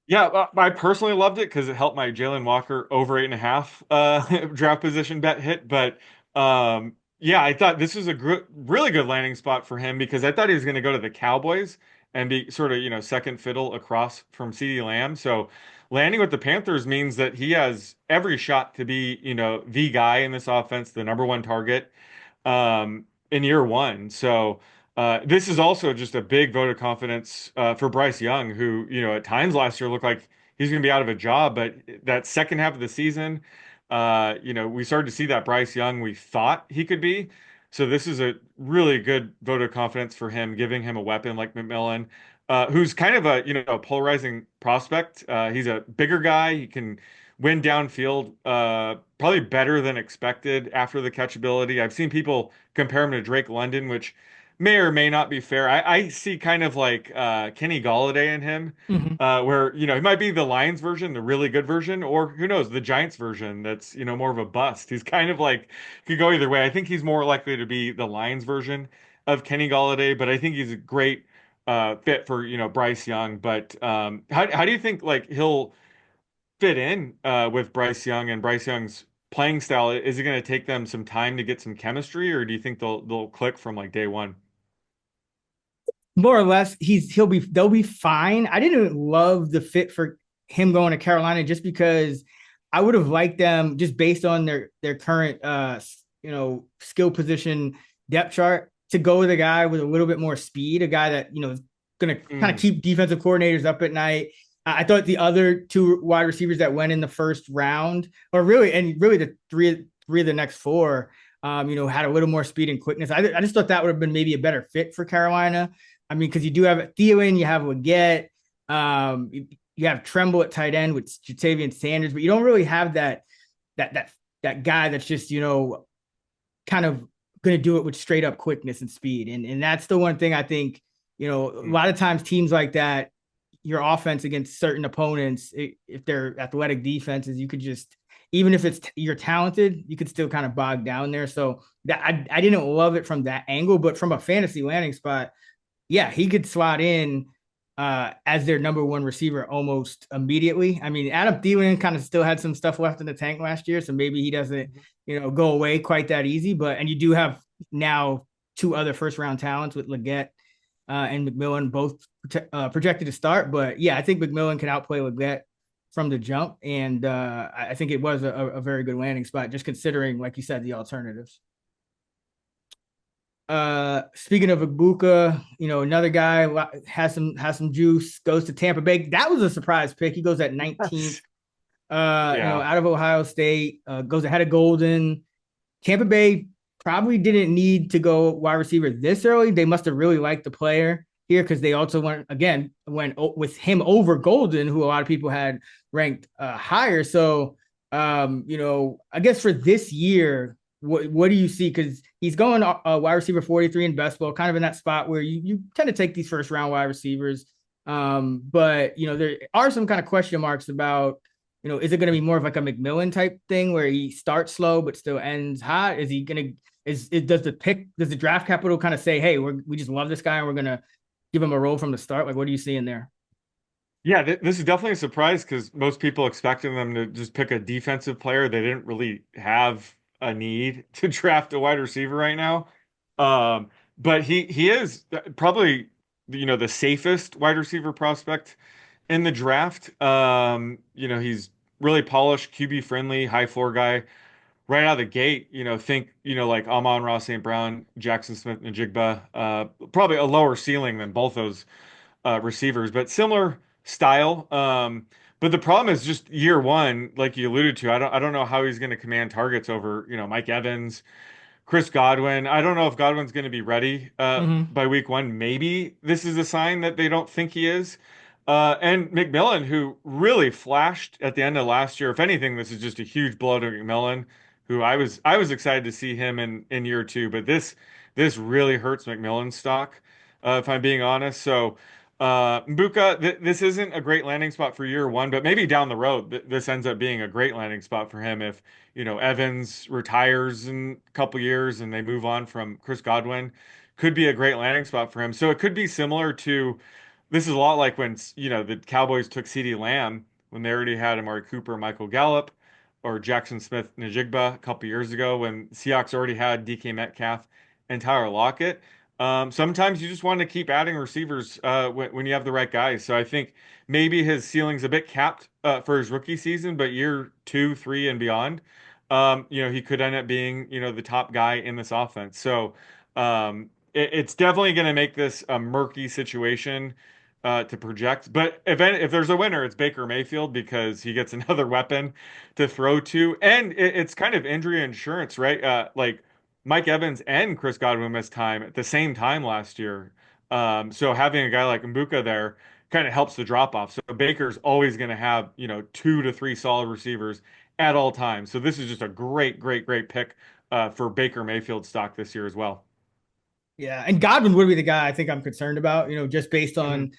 Yeah, I personally loved it because it helped my Jalen Walker over 8.5 draft position bet hit. But yeah, I thought this was a really good landing spot for him because I thought he was going to go to the Cowboys and be sort of, second fiddle across from CeeDee Lamb. So landing with the Panthers means that he has every shot to be, the guy in this offense, the number one target in year one. So this is also just a big vote of confidence for Bryce Young, who, at times last year looked like he's going to be out of a job. But that second half of the season, we started to see that Bryce Young we thought he could be. So this is a really good vote of confidence for him, giving him a weapon like McMillan, who's kind of a, polarizing prospect. He's a bigger guy. He can win downfield, probably better than expected after the catchability. I've seen people compare him to Drake London, which may or may not be fair. I see kind of like Kenny Golladay in him, Mm-hmm. where he might be the Lions version, the really good version, or who knows, the Giants version that's more of a bust. He's kind of like could go either way. I think he's more likely to be the Lions version of Kenny Golladay, but I think he's a great fit for Bryce Young. But how do you think like he'll fit in with Bryce Young and Bryce Young's playing style? Is it going to take them some time to get some chemistry, or do you think they'll click from like day one? More or less, they'll be fine. I didn't love the fit for him going to Carolina just because I would have liked them just based on their current skill position depth chart to go with a guy with a little bit more speed, a guy that is going to kind of keep defensive coordinators up at night. I thought the other two wide receivers that went in the first round, or really the three of the next four, had a little more speed and quickness. I just thought that would have been maybe a better fit for Carolina. I mean, because you do have Thielen, you have Leggett, you have Tremble at tight end with Jatavian Sanders, but you don't really have that guy that's just kind of going to do it with straight up quickness and speed, and that's the one thing I think a lot of times teams like that, your offense against certain opponents, if they're athletic defenses, you could just, even if you're talented, you could still kind of bog down there. So that I didn't love it from that angle, but from a fantasy landing spot, yeah, he could slot in as their number one receiver almost immediately. I mean, Adam Thielen kind of still had some stuff left in the tank last year, so maybe he doesn't, go away quite that easy. And you do have now two other first round talents with Leggett and McMillan, both projected to start. But yeah, I think McMillan can outplay Leggett from the jump, and I think it was a very good landing spot, just considering, like you said, the alternatives. Speaking of Ibuka, another guy has some juice, goes to Tampa Bay. That was a surprise pick. He goes at 19th. Yeah. Out of Ohio State, goes ahead of Golden. Tampa Bay probably didn't need to go wide receiver this early. They must have really liked the player here because they also went with him over Golden, who a lot of people had ranked higher. So, I guess for this year, what do you see? Because he's going wide receiver 43 in best ball, kind of in that spot where you tend to take these first round wide receivers. But there are some kind of question marks about, is it going to be more of like a McMillan type thing where he starts slow but still ends hot? Is he going to does the draft capital kind of say, hey, we just love this guy and we're gonna give him a role from the start? Like, what are you seeing there? Yeah, this is definitely a surprise because most people expected them to just pick a defensive player. They didn't really have a need to draft a wide receiver right now. Um, but he is probably the safest wide receiver prospect in the draft. He's really polished, QB friendly, high floor guy right out of the gate. Think like Amon-Ra St. Brown, Jackson Smith-Njigba, probably a lower ceiling than both those receivers, but similar style. But the problem is just year one, like you alluded to. I don't know how he's going to command targets over Mike Evans, Chris Godwin. I don't know if Godwin's going to be ready Mm-hmm. by week one. Maybe this is a sign that they don't think he is. And McMillan, who really flashed at the end of last year. If anything, this is just a huge blow to McMillan, who I was excited to see him in year two, but this really hurts McMillan's stock, if I'm being honest. So Mbuka, this isn't a great landing spot for year one, but maybe down the road, this ends up being a great landing spot for him if Evans retires in a couple years and they move on from Chris Godwin. Could be a great landing spot for him. So it could be similar to this is a lot like when the Cowboys took CeeDee Lamb when they already had Amari Cooper, Michael Gallup, or Jackson Smith Najigba a couple years ago when Seahawks already had DK Metcalf and Tyler Lockett. Sometimes you just want to keep adding receivers when you have the right guys. So I think maybe his ceiling's a bit capped for his rookie season, but year two, three, and beyond, he could end up being the top guy in this offense. So it's definitely going to make this a murky situation to project. But if there's a winner, it's Baker Mayfield because he gets another weapon to throw to, and it's kind of injury insurance, right? Like Mike Evans and Chris Godwin missed time at the same time last year. So having a guy like Mbuka there kind of helps the drop off. So Baker's always going to have, two to three solid receivers at all times. So this is just a great, great, great pick for Baker Mayfield stock this year as well. Yeah, and Godwin would be the guy I think I'm concerned about, just based Mhm. on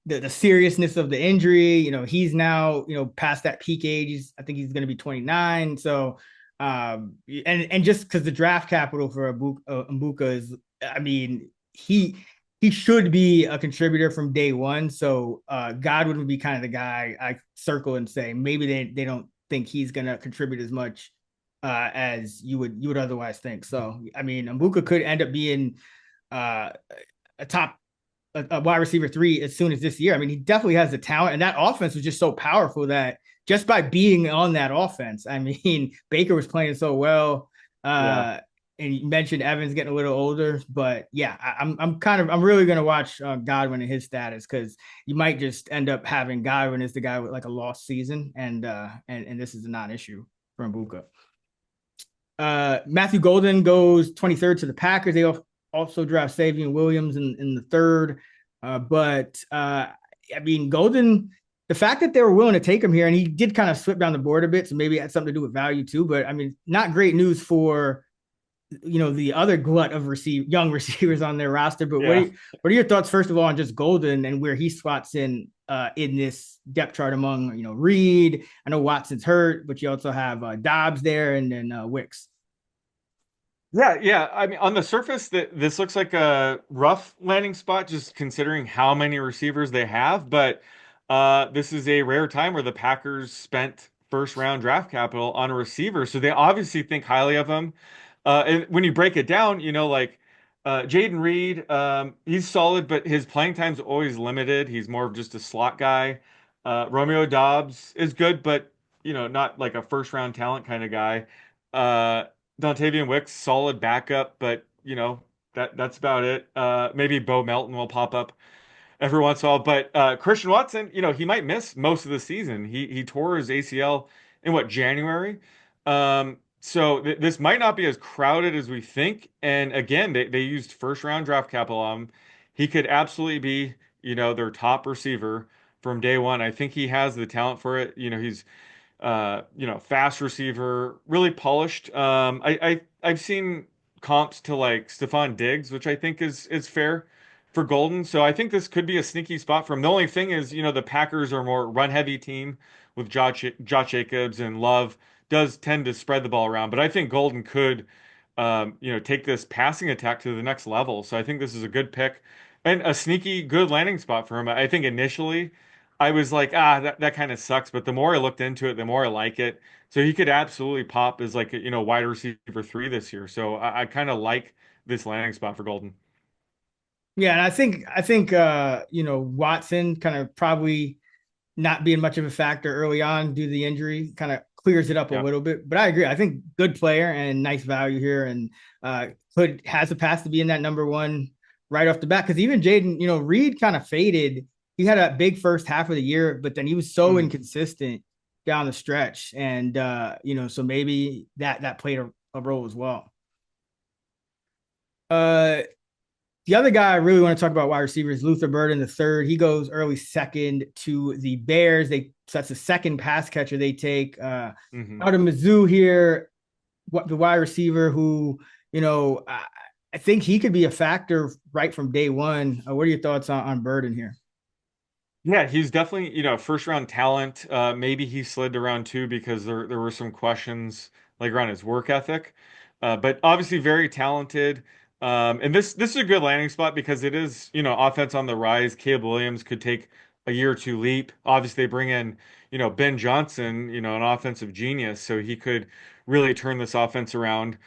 the seriousness of the injury. He's now, past that peak age. I think he's going to be 29. So, and just because the draft capital for Mbuka is, I mean, he should be a contributor from day one. So, Godwin would be kind of the guy I circle and say maybe they don't think he's going to contribute as much as you would otherwise think. So, I mean, Mbuka could end up being uh, a top a wide receiver three as soon as this year. I mean, he definitely has the talent, and that offense was just so powerful that just by being on that offense, I mean, Baker was playing so well. Yeah. And you mentioned Evans getting a little older, but yeah, I'm really gonna watch Godwin and his status because you might just end up having Godwin as the guy with like a lost season, and this is a non-issue for Mbuka. Matthew Golden goes 23rd to the Packers. They also draft Savion Williams in the third. But I mean, Golden, the fact that they were willing to take him here, and he did kind of slip down the board a bit, so maybe it had something to do with value too. But I mean, not great news for the other glut of young receivers on their roster. But Yeah. what are your thoughts first of all on just Golden and where he slots in this depth chart among Reed? I know Watson's hurt, but you also have Dobbs there and then Wicks. Yeah, yeah. I mean, on the surface, this looks like a rough landing spot, just considering how many receivers they have. But this is a rare time where the Packers spent first round draft capital on a receiver, so they obviously think highly of him. And when you break it down, like Jaden Reed, he's solid, but his playing time's always limited. He's more of just a slot guy. Romeo Dobbs is good, but not like a first round talent kind of guy. Uh, Dontavian Wicks, solid backup, but that's about it. Maybe Bo Melton will pop up every once in a while, but Christian Watson, he might miss most of the season. He tore his ACL in January. So this might not be as crowded as we think. And again, they used first round draft capital on him. He could absolutely be, their top receiver from day one. I think he has the talent for it. He's fast receiver, really polished. I've seen comps to like Stephon Diggs, which I think is fair for Golden. So I think this could be a sneaky spot for him. The only thing is, the Packers are a more run heavy team with Josh Jacobs, and Love does tend to spread the ball around. But I think Golden could take this passing attack to the next level. So I think this is a good pick and a sneaky good landing spot for him. I think initially I was like, that kind of sucks. But the more I looked into it, the more I like it. So he could absolutely pop as like, wide receiver 3 this year. So I kind of like this landing spot for Golden. Yeah, and I think Watson kind of probably not being much of a factor early on due to the injury kind of clears it up a Yeah. little bit. But I agree. I think good player and nice value here, and could has a pass to be in that number one right off the bat. Because even Jaden, Reed kind of faded. He had a big first half of the year, but then he was so Mhm. inconsistent down the stretch, and so maybe that played a role as well. Uh, the other guy I really want to talk about wide receivers, Luther Burden, the third. He goes early second to the Bears. So that's the second pass catcher they take. Mhm. Out of Mizzou here, the wide receiver who, I think he could be a factor right from day one. What are your thoughts on Burden here? Yeah, he's definitely, first round talent. Maybe he slid to round 2 because there were some questions like around his work ethic. But obviously very talented. And this is a good landing spot because it is, offense on the rise. Caleb Williams could take a year or two leap. Obviously they bring in, Ben Johnson, an offensive genius, so he could really turn this offense around.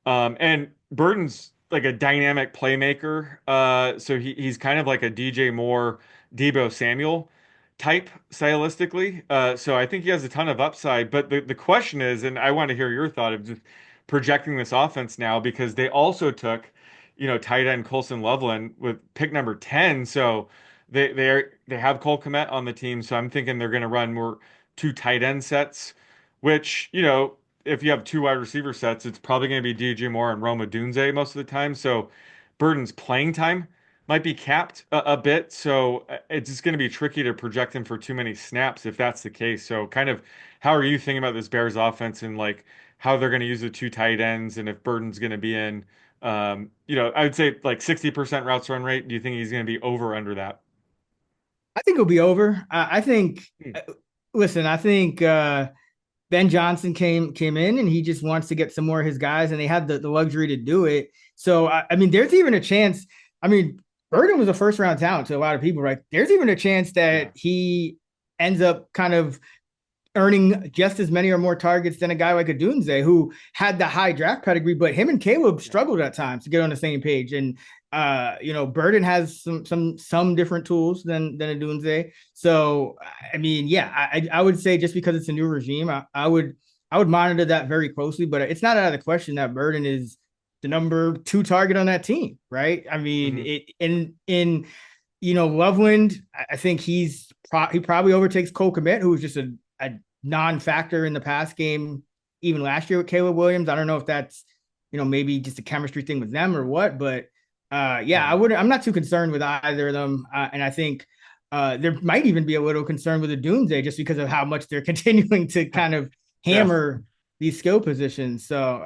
And Burton's like a dynamic playmaker. So he's kind of like a DJ Moore, Debo Samuel type stylistically. So I think he has a ton of upside. But the question is, and I want to hear your thought of just projecting this offense now because they also took, tight end Colson Loveland with pick number 10. So they have Cole Kmet on the team. So I'm thinking they're going to run more two tight end sets, which, if you have two wide receiver sets, it's probably going to be DJ Moore and Roma Dunze most of the time. So Burton's playing time might be capped a bit, so it's just going to be tricky to project him for too many snaps if that's the case. So, kind of, how are you thinking about this Bears offense and like how they're going to use the two tight ends and if Burton's going to be in, I would say like 60% routes run rate. Do you think he's going to be over or under that? I think it'll be over. I think. Hmm. Listen, I think Ben Johnson came in and he just wants to get some more of his guys, and they had the luxury to do it. So I mean, there's even a chance. I mean, Burden was a first round talent to a lot of people, right? There's even a chance Yeah. that he ends up kind of earning just as many or more targets than a guy like a Dunze who had the high draft pedigree, but him and Caleb Yeah. struggled at times to get on the same page. And Burden has some different tools than a Dunze. So I mean, yeah, I would say just because it's a new regime, I would monitor that very closely, but it's not out of the question that Burden is the number two target on that team, right? I mean, Hmm. Loveland, I think he probably overtakes Cole Kmet, who was just a non-factor in the pass game even last year with Caleb Williams. I don't know if that's maybe just a chemistry thing with them or what, but yeah, Hmm. I'm not too concerned with either of them, and I think there might even be a little concern with the Doomsday just because of how much they're continuing to kind of Yeah. hammer these skill positions. So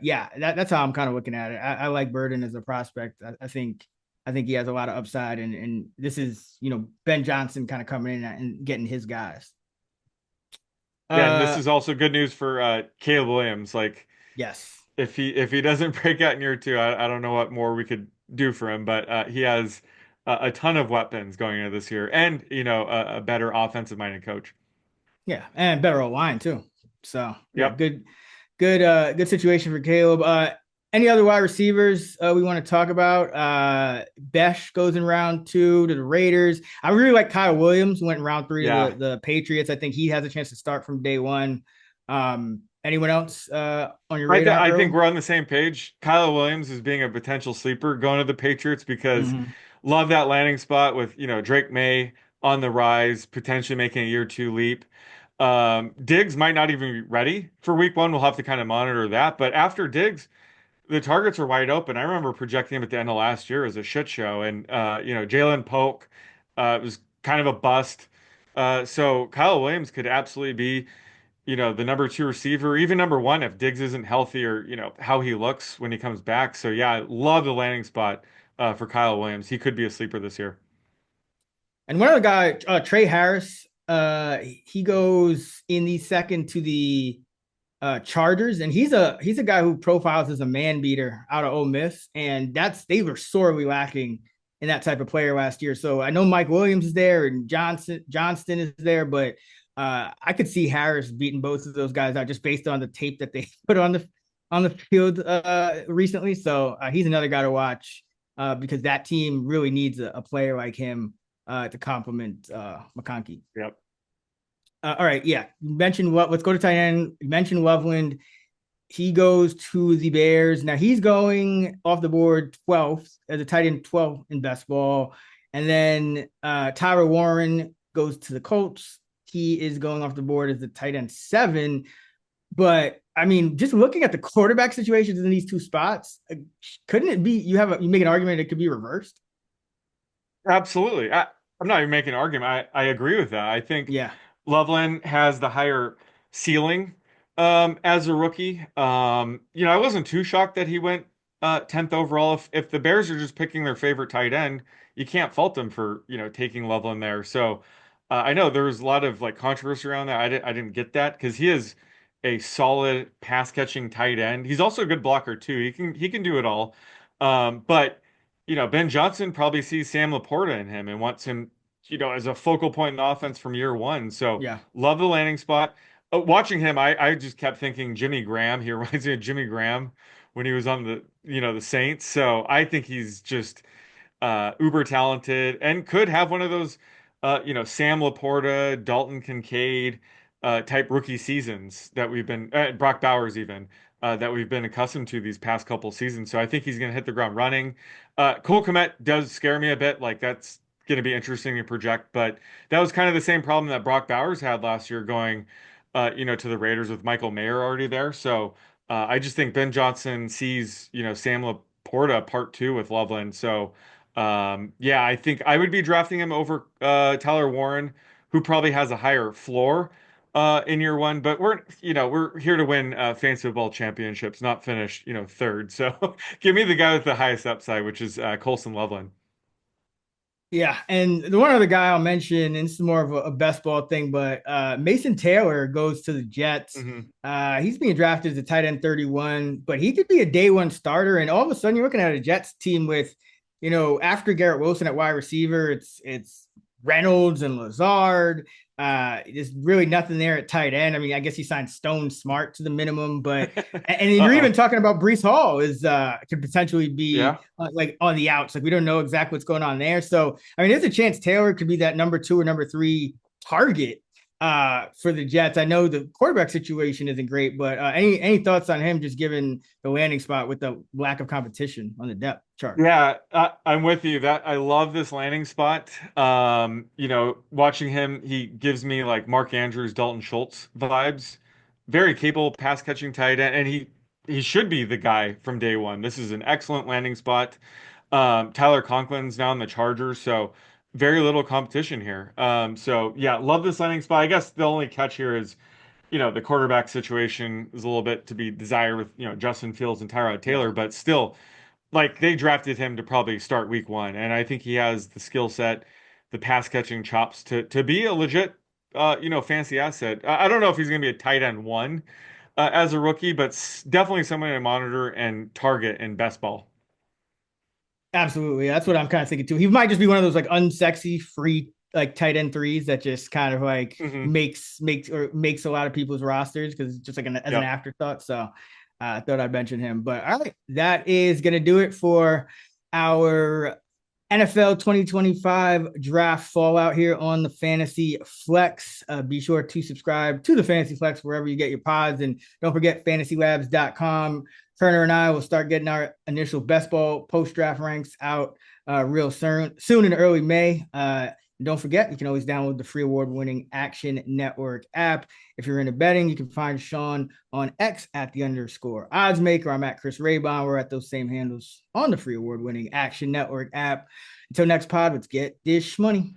yeah, that's how I'm kind of looking at it. I like Burden as a prospect. I think he has a lot of upside, and this is Ben Johnson kind of coming in and getting his guys. Yeah, and this Uh, is also good news for Caleb Williams. Like yes. if he doesn't break out in year 2, I don't know what more we could do for him, but he has a ton of weapons going into this year, and a better offensive minded coach. Yeah, and better O line too. So yeah, Yep. good situation for Caleb. Any other wide receivers we want to talk about? Besh goes in round 2 to the Raiders. I really like Kyle Williams, went in round 3 to Yeah. the Patriots. I think he has a chance to start from day one. Anyone else on your radar I think early? we're on the same page. Kyle Williams is being a potential sleeper going to the Patriots because Mm-hmm. love that landing spot with, Drake May on the rise, potentially making a year 2 leap. Diggs might not even be ready for week 1. We'll have to kind of monitor that. But after Diggs, the targets are wide open. I remember projecting him at the end of last year as a shit show, and Jalen Polk was kind of a bust. So Kyle Williams could absolutely be, the number 2 receiver, even number 1 if Diggs isn't healthy or how he looks when he comes back. So yeah, I love the landing spot for Kyle Williams. He could be a sleeper this year. And one other guy, Trey Harris, he goes in the second to the Chargers, and he's a guy who profiles as a man beater out of Ole Miss, and they were sorely lacking in that type of player last year. So I know Mike Williams is there and Johnston is there, but I could see Harris beating both of those guys out just based on the tape that they put on the field recently. So he's another guy to watch because that team really needs a player like him to complement McConkey. Yep. All right, yeah. You mentioned let's go to tight end. You mentioned Loveland. He goes to the Bears. Now he's going off the board 12th as a tight end 12 in best ball. And then Tyler Warren goes to the Colts. He is going off the board as the tight end 7. But I mean, just looking at the quarterback situations in these two spots, couldn't it be you make an argument it could be reversed? Absolutely. I'm not even making an argument. I agree with that. I think Yeah. Loveland has the higher ceiling as a rookie. I wasn't too shocked that he went 10th overall. If the Bears are just picking their favorite tight end, you can't fault them for, taking Loveland there. So I know there was a lot of like controversy around that. I didn't get that because he is a solid pass catching tight end. He's also a good blocker too. He can do it all. But Ben Johnson probably sees Sam Laporta in him and wants him, as a focal point in the offense from year one. So Yeah. love the landing spot. Watching him, I just kept thinking Jimmy Graham. He reminds me of Jimmy Graham when he was on the Saints. So I think he's just uber talented and could have one of those, Sam Laporta, Dalton Kincaid type rookie seasons that we've been, Brock Bowers even, that we've been accustomed to these past couple seasons. So I think he's going to hit the ground running. Cole Kmet does scare me a bit. Like that's going to be interesting to project, but that was kind of the same problem that Brock Bowers had last year going, to the Raiders with Michael Mayer already there. So I just think Ben Johnson sees, Sam Laporta part 2 with Loveland. So yeah, I think I would be drafting him over Tyler Warren, who probably has a higher floor in year one. But we're here to win fantasy football championships, not finish third. So give me the guy with the highest upside, which is Colson Loveland. Yeah, and the one other guy I'll mention, and this is more of a best ball thing, but Mason Taylor goes to the Jets. Hmm. He's being drafted as a tight end 31, but he could be a day one starter. And all of a sudden, you're looking at a Jets team with, after Garrett Wilson at wide receiver, it's Reynolds and Lazard. There's really nothing there at tight end. I mean, I guess he signed Stone Smart to the minimum, but and you're even talking about Breece Hall is could potentially be Yeah. like on the outs. Like we don't know exactly what's going on there. So I mean, there's a chance Taylor could be that number 2 or number 3 target for the Jets. I know the quarterback situation isn't great, but any thoughts on him just given the landing spot with the lack of competition on the depth chart? Yeah, I'm with you. That I love this landing spot. Watching him, he gives me like Mark Andrews, Dalton Schultz vibes. Very capable pass catching tight end, and he should be the guy from day one. This is an excellent landing spot. Tyler Conklin's now in the Chargers, so very little competition here. So yeah, love this landing spot. I guess the only catch here is, the quarterback situation is a little bit to be desired with, Justin Fields and Tyrod Yeah. Taylor, but still like they drafted him to probably start week one, and I think he has the skill set, the pass catching chops to be a legit, fancy asset. I don't know if he's going to be a tight end 1 as a rookie, but definitely someone to monitor and target in best ball. Absolutely. That's what I'm kind of thinking too. He might just be one of those like unsexy free like tight end 3s that just kind of like Hmm. makes a lot of people's rosters because it's just like as an Yep. afterthought. So I thought I'd mention him. But all right, that is gonna do it for our NFL 2025 draft fallout here on the Fantasy Flex. Be sure to subscribe to the Fantasy Flex wherever you get your pods. And don't forget fantasylabs.com. Turner and I will start getting our initial best ball post draft ranks out real soon in early May. Don't forget, you can always download the free award-winning Action Network app. If you're into betting, you can find Sean on X at _oddsmaker. I'm at Chris Raybon. We're at those same handles on the free award-winning Action Network app. Until next pod, let's get this money.